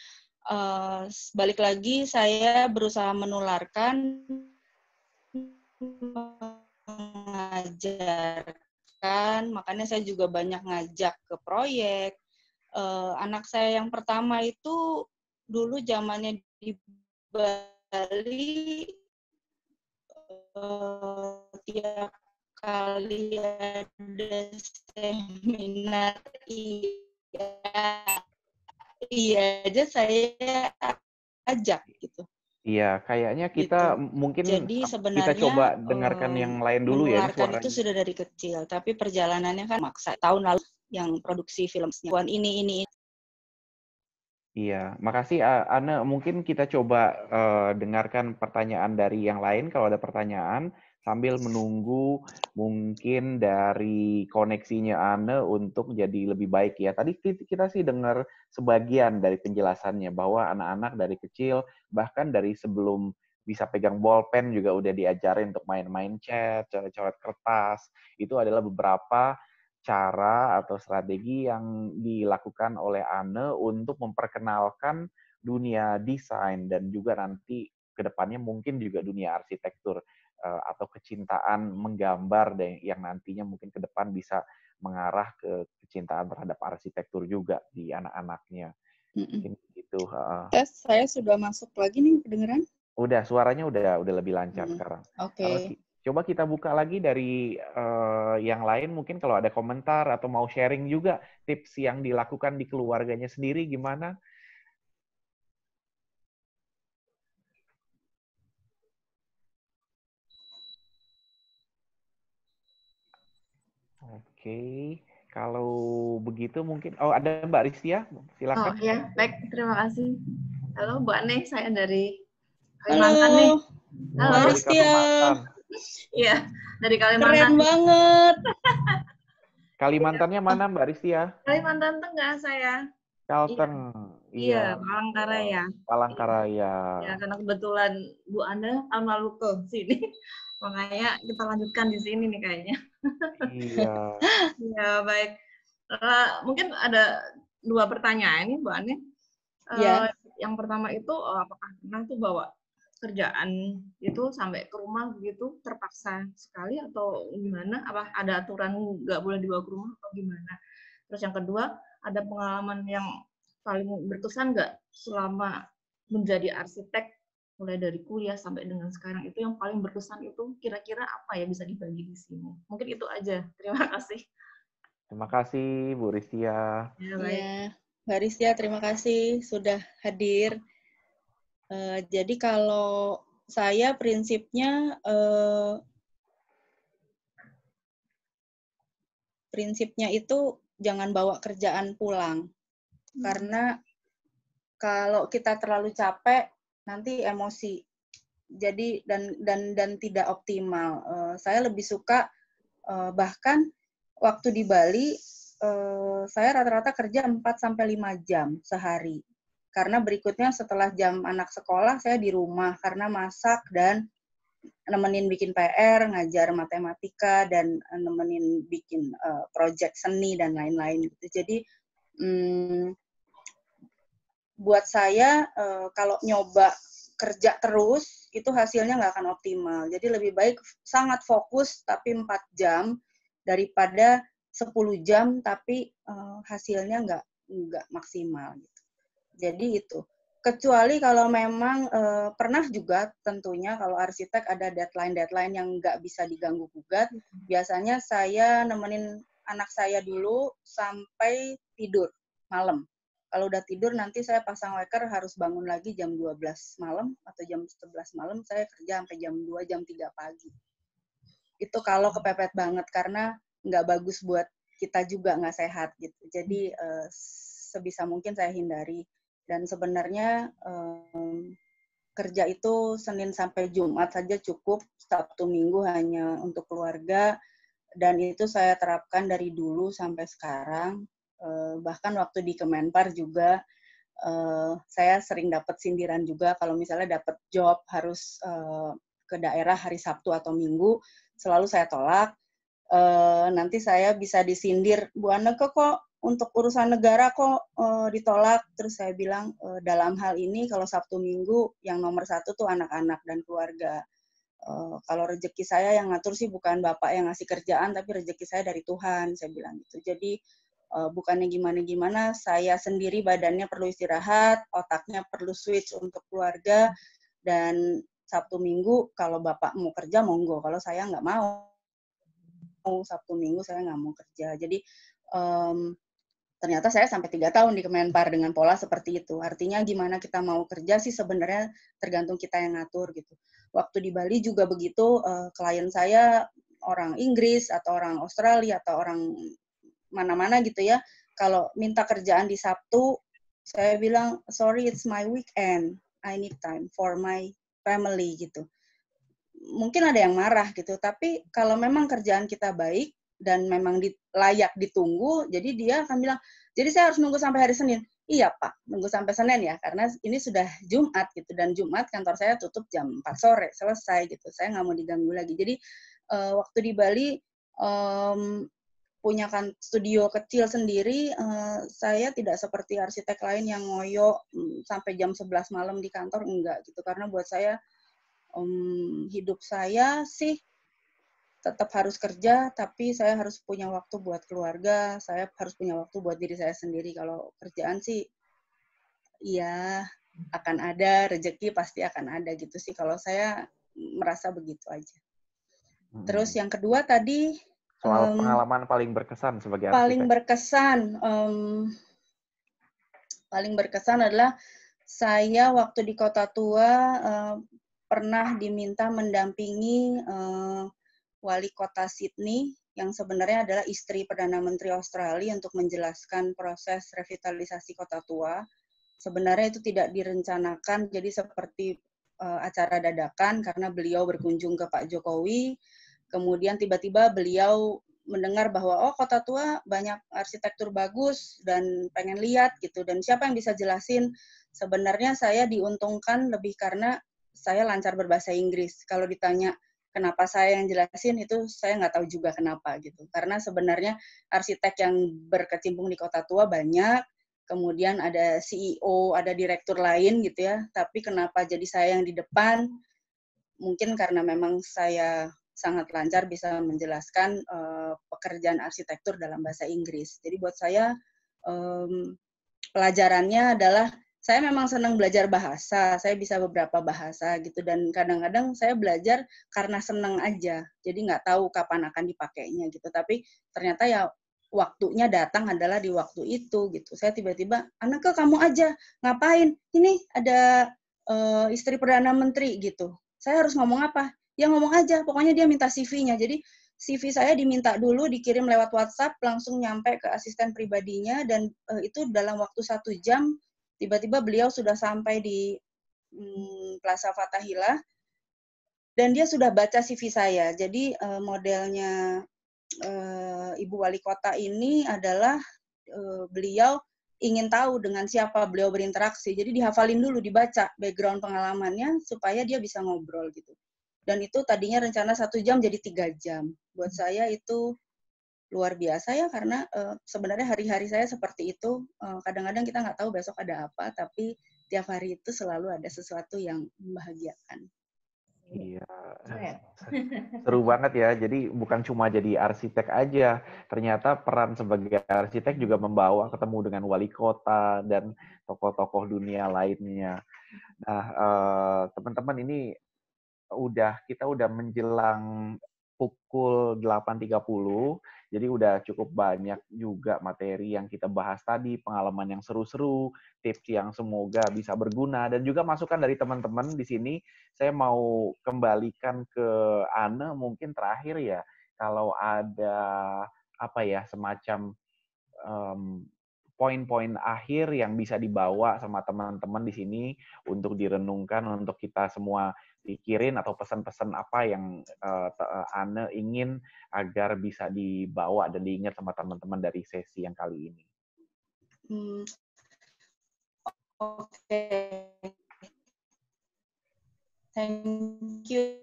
balik lagi saya berusaha menularkan, mengajarkan, makanya saya juga banyak ngajak ke proyek. Anak saya yang pertama itu dulu zamannya di Bali, tiap kali ada seminar iya aja saya ajak gitu. Iya, kayaknya kita Gitu. mungkin Jadi kita sebenarnya coba dengarkan yang lain dulu ya. Ini menularkan suaranya. itu sudah dari kecil, tapi perjalanannya kan maksa. Tahun lalu yang produksi filmnya ini. Iya, makasih Ana. Mungkin kita coba dengarkan pertanyaan dari yang lain kalau ada pertanyaan sambil menunggu mungkin dari koneksinya Ana untuk jadi lebih baik ya. Tadi kita sih dengar sebagian dari penjelasannya bahwa anak-anak dari kecil bahkan dari sebelum bisa pegang bolpen juga udah diajarin untuk main-main cat, coret-coret kertas. Itu adalah beberapa cara atau strategi yang dilakukan oleh Anne untuk memperkenalkan dunia desain dan juga nanti ke depannya mungkin juga dunia arsitektur atau kecintaan menggambar yang nantinya mungkin ke depan bisa mengarah ke kecintaan terhadap arsitektur juga di anak-anaknya. Mungkin gitu. Tes, saya sudah masuk lagi nih, kedengeran? Udah, suaranya udah lebih lancar sekarang. Oke. Coba kita buka lagi dari yang lain, mungkin kalau ada komentar atau mau sharing juga tips yang dilakukan di keluarganya sendiri gimana? Oke, kalau begitu mungkin, ada Mbak Ristia, silakan. Oh ya, baik, terima kasih. Halo Bu Ane, saya dari Kalimantan nih. Halo, Mbak Ristia. Iya, dari Kalimantan. Keren banget. Kalimantannya mana Mbak Ristia? Kalimantan Tengah saya. Kalteng. Iya, Palangkaraya. Palangkaraya. Ya, karena kebetulan Bu Ane tahun lalu ke sini. Makanya kita lanjutkan di sini nih kayaknya. Iya. Ya, baik. Mungkin ada 2 pertanyaan nih Bu Ane. Yang pertama itu, apakah pernah tuh bawa kerjaan itu sampai ke rumah begitu terpaksa sekali atau gimana? Apa ada aturan nggak boleh dibawa ke rumah atau gimana? Terus yang kedua, ada pengalaman yang paling berkesan nggak selama menjadi arsitek mulai dari kuliah sampai dengan sekarang itu yang paling berkesan itu kira-kira apa ya bisa dibagi di sini? Mungkin itu aja. Terima kasih. Terima kasih Bu Ristia. Ya, baik. Ya, Mbak Ristia, terima kasih sudah hadir. Jadi kalau saya prinsipnya itu jangan bawa kerjaan pulang. Karena kalau kita terlalu capek nanti emosi. Jadi dan tidak optimal. Saya lebih suka bahkan waktu di Bali saya rata-rata kerja 4-5 jam sehari. Karena berikutnya setelah jam anak sekolah, saya di rumah karena masak dan nemenin bikin PR, ngajar matematika, dan nemenin bikin project seni dan lain-lain. Jadi buat saya kalau nyoba kerja terus itu hasilnya nggak akan optimal. Jadi lebih baik sangat fokus tapi 4 jam daripada 10 jam tapi hasilnya nggak maksimal. Gitu. Jadi itu. Kecuali kalau memang pernah juga tentunya kalau arsitek ada deadline yang nggak bisa diganggu gugat, biasanya saya nemenin anak saya dulu sampai tidur malam. Kalau udah tidur nanti saya pasang weker harus bangun lagi jam 12 malam atau jam 11 malam, saya kerja sampai jam 2, jam 3 pagi. Itu kalau kepepet banget karena nggak bagus buat kita juga, nggak sehat gitu. Jadi sebisa mungkin saya hindari. Dan sebenarnya kerja itu Senin sampai Jumat saja cukup, Sabtu Minggu hanya untuk keluarga, dan itu saya terapkan dari dulu sampai sekarang. Bahkan waktu di Kemenpar juga saya sering dapat sindiran juga kalau misalnya dapat job harus ke daerah hari Sabtu atau Minggu, selalu saya tolak. Nanti saya bisa disindir, Bu Anneke kok untuk urusan negara kok ditolak. Terus saya bilang dalam hal ini kalau Sabtu Minggu yang nomor 1 tuh anak-anak dan keluarga. Kalau rezeki saya yang ngatur sih bukan Bapak yang ngasih kerjaan, tapi rezeki saya dari Tuhan, saya bilang gitu. Jadi bukannya gimana-gimana, saya sendiri badannya perlu istirahat, otaknya perlu switch untuk keluarga, dan Sabtu Minggu kalau Bapak mau kerja monggo, kalau saya nggak mau, Sabtu Minggu saya nggak mau kerja. Jadi ternyata saya sampai 3 tahun di Kemenpar dengan pola seperti itu. Artinya gimana kita mau kerja sih sebenarnya tergantung kita yang ngatur gitu. Waktu di Bali juga begitu, klien saya orang Inggris atau orang Australia atau orang mana-mana gitu ya, kalau minta kerjaan di Sabtu, saya bilang, sorry, it's my weekend, I need time for my family, gitu. Mungkin ada yang marah gitu, tapi kalau memang kerjaan kita baik, dan memang layak ditunggu, jadi dia akan bilang, jadi saya harus nunggu sampai hari Senin. Iya Pak, nunggu sampai Senin ya, karena ini sudah Jumat gitu, dan Jumat kantor saya tutup jam 4 sore, selesai gitu, saya nggak mau diganggu lagi. Jadi waktu di Bali, punya kan studio kecil sendiri, saya tidak seperti arsitek lain yang ngoyo sampai jam 11 malam di kantor, enggak gitu. Karena buat saya, hidup saya sih tetap harus kerja, tapi saya harus punya waktu buat keluarga, saya harus punya waktu buat diri saya sendiri. Kalau kerjaan sih, ya akan ada, rezeki pasti akan ada gitu sih. Kalau saya merasa begitu aja. Terus yang kedua tadi, soal pengalaman paling berkesan sebagai arsitek. Paling berkesan adalah saya waktu di Kota Tua pernah diminta mendampingi wali kota Sydney yang sebenarnya adalah istri Perdana Menteri Australia untuk menjelaskan proses revitalisasi Kota Tua. Sebenarnya itu tidak direncanakan, jadi seperti acara dadakan karena beliau berkunjung ke Pak Jokowi. Kemudian tiba-tiba beliau mendengar bahwa Kota Tua banyak arsitektur bagus dan pengen lihat gitu. Dan siapa yang bisa jelasin? Sebenarnya saya diuntungkan lebih karena saya lancar berbahasa Inggris. Kalau ditanya kenapa saya yang jelasin, itu saya nggak tahu juga kenapa gitu. Karena sebenarnya arsitek yang berkecimpung di Kota Tua banyak. Kemudian ada CEO, ada direktur lain gitu ya. Tapi kenapa jadi saya yang di depan? Mungkin karena memang saya sangat lancar bisa menjelaskan pekerjaan arsitektur dalam bahasa Inggris. Jadi buat saya pelajarannya adalah saya memang senang belajar bahasa, saya bisa beberapa bahasa gitu, dan kadang-kadang saya belajar karena senang aja, jadi nggak tahu kapan akan dipakainya gitu. Tapi ternyata ya waktunya datang adalah di waktu itu gitu. Saya tiba-tiba, Anneke kamu aja ngapain? Ini ada istri Perdana Menteri gitu. Saya harus ngomong apa? Ya ngomong aja, pokoknya dia minta CV-nya. Jadi CV saya diminta dulu, dikirim lewat WhatsApp, langsung nyampe ke asisten pribadinya, dan itu dalam waktu 1 jam, tiba-tiba beliau sudah sampai di Plaza Fathahillah, dan dia sudah baca CV saya. Jadi modelnya Ibu Wali Kota ini adalah beliau ingin tahu dengan siapa beliau berinteraksi. Jadi dihafalin dulu, dibaca background pengalamannya supaya dia bisa ngobrol gitu. Dan itu tadinya rencana 1 jam jadi 3 jam. Buat saya itu luar biasa ya, karena sebenarnya hari-hari saya seperti itu. Kadang-kadang kita nggak tahu besok ada apa, tapi tiap hari itu selalu ada sesuatu yang membahagiakan. Iya, seru banget ya. Jadi bukan cuma jadi arsitek aja, ternyata peran sebagai arsitek juga membawa ketemu dengan wali kota dan tokoh-tokoh dunia lainnya. Nah, teman-teman, ini kita udah menjelang pukul 8.30, jadi udah cukup banyak juga materi yang kita bahas tadi, pengalaman yang seru-seru, tips yang semoga bisa berguna, dan juga masukan dari teman-teman di sini. Saya mau kembalikan ke Anne mungkin terakhir ya, kalau ada semacam poin-poin akhir yang bisa dibawa sama teman-teman di sini untuk direnungkan, untuk kita semua pikirin, atau pesan-pesan apa yang Anne ingin agar bisa dibawa dan diingat sama teman-teman dari sesi yang kali ini. Oke. Thank you.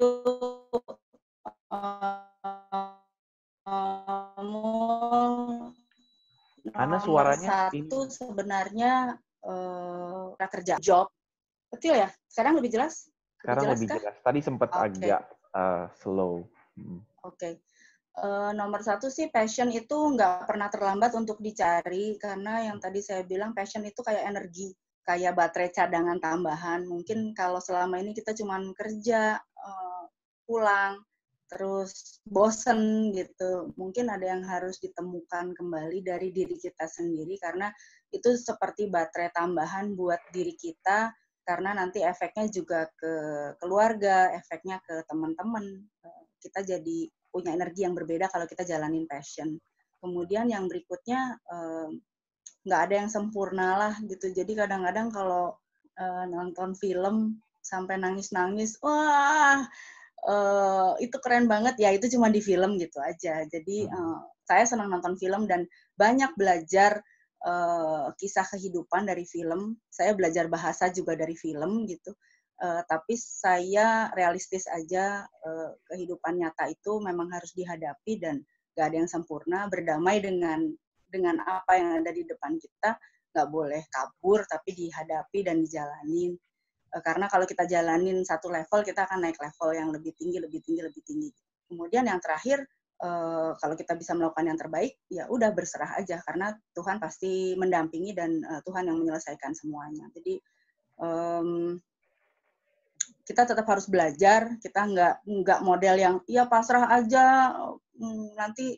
Anne, suaranya satu sebenarnya kerja job. Betul ya? Sekarang lebih jelas? Sekarang lebih jelas. Tadi sempat agak slow. Oke. Nomor 1 sih, passion itu nggak pernah terlambat untuk dicari, karena yang tadi saya bilang passion itu kayak energi, kayak baterai cadangan tambahan. Mungkin kalau selama ini kita cuma kerja, pulang, terus bosen gitu. Mungkin ada yang harus ditemukan kembali dari diri kita sendiri, karena itu seperti baterai tambahan buat diri kita, karena nanti efeknya juga ke keluarga, efeknya ke teman-teman. Kita jadi punya energi yang berbeda kalau kita jalanin passion. Kemudian yang berikutnya, nggak ada yang sempurna lah gitu. Jadi kadang-kadang kalau nonton film sampai nangis-nangis, wah itu keren banget ya, itu cuma di film gitu aja. Jadi saya senang nonton film dan banyak belajar kisah kehidupan dari film. Saya belajar bahasa juga dari film gitu. Tapi saya realistis aja, kehidupan nyata itu memang harus dihadapi dan nggak ada yang sempurna. Berdamai dengan apa yang ada di depan kita, nggak boleh kabur, tapi dihadapi dan dijalanin. Karena kalau kita jalanin satu level, kita akan naik level yang lebih tinggi, lebih tinggi, lebih tinggi. Kemudian yang terakhir, kalau kita bisa melakukan yang terbaik, ya udah berserah aja, karena Tuhan pasti mendampingi dan Tuhan yang menyelesaikan semuanya. Jadi kita tetap harus belajar, kita nggak model yang ya pasrah aja, nanti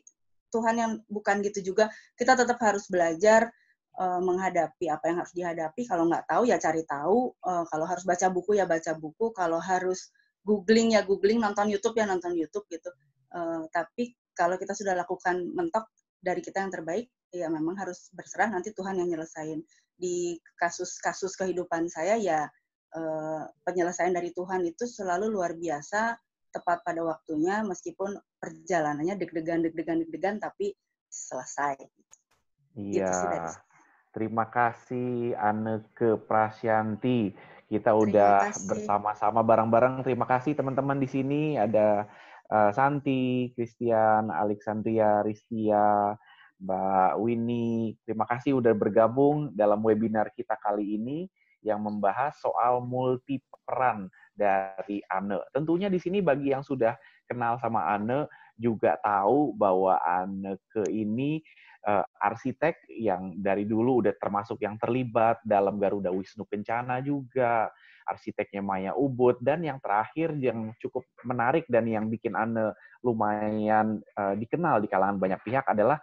Tuhan yang, bukan gitu juga. Kita tetap harus belajar menghadapi apa yang harus dihadapi. Kalau nggak tahu ya cari tahu, kalau harus baca buku ya baca buku, kalau harus googling ya googling, nonton YouTube ya nonton YouTube gitu. Tapi kalau kita sudah lakukan mentok dari kita yang terbaik, ya memang harus berserah, nanti Tuhan yang nyelesain. Di kasus-kasus kehidupan saya ya, penyelesaian dari Tuhan itu selalu luar biasa, tepat pada waktunya, meskipun perjalanannya deg-degan, tapi selesai. Iya. Gitu, terima kasih Anneke Prasyanti. Kita udah bersama-sama bareng-bareng. Terima kasih teman-teman di sini. Ada Santi, Christian, Alexandria, Ristia, Mbak Winnie. Terima kasih udah bergabung dalam webinar kita kali ini yang membahas soal multi peran dari Anne. Tentunya di sini bagi yang sudah kenal sama Anne juga tahu bahwa Anneke ini arsitek yang dari dulu udah termasuk yang terlibat dalam Garuda Wisnu Kencana juga, arsiteknya Maya Ubud, dan yang terakhir yang cukup menarik dan yang bikin Anne lumayan dikenal di kalangan banyak pihak adalah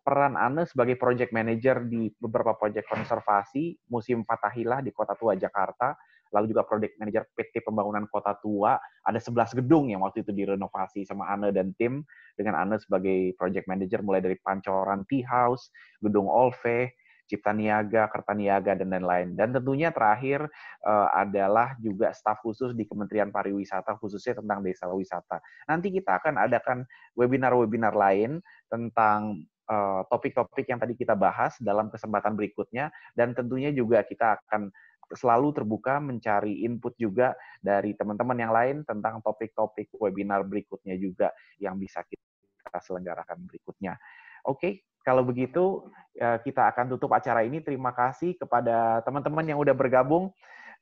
peran Anne sebagai project manager di beberapa proyek konservasi Museum Fathahillah di Kota Tua Jakarta, lalu juga project manager PT Pembangunan Kota Tua. Ada 11 gedung yang waktu itu direnovasi sama Anne dan tim, dengan Anne sebagai project manager mulai dari Pancoran Tea House, Gedung Olve, Cipta Niaga, Kertaniaga, dan lain-lain. Dan tentunya terakhir adalah juga staf khusus di Kementerian Pariwisata, khususnya tentang desa wisata. Nanti kita akan adakan webinar-webinar lain tentang topik-topik yang tadi kita bahas dalam kesempatan berikutnya, dan tentunya juga kita akan selalu terbuka mencari input juga dari teman-teman yang lain tentang topik-topik webinar berikutnya juga yang bisa kita selenggarakan berikutnya. Oke, kalau begitu kita akan tutup acara ini. Terima kasih kepada teman-teman yang udah bergabung.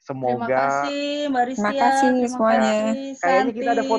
Semoga terima kasih Mbak Rizia, terima kasih semuanya. kasih kayaknya kita ada Santi. foto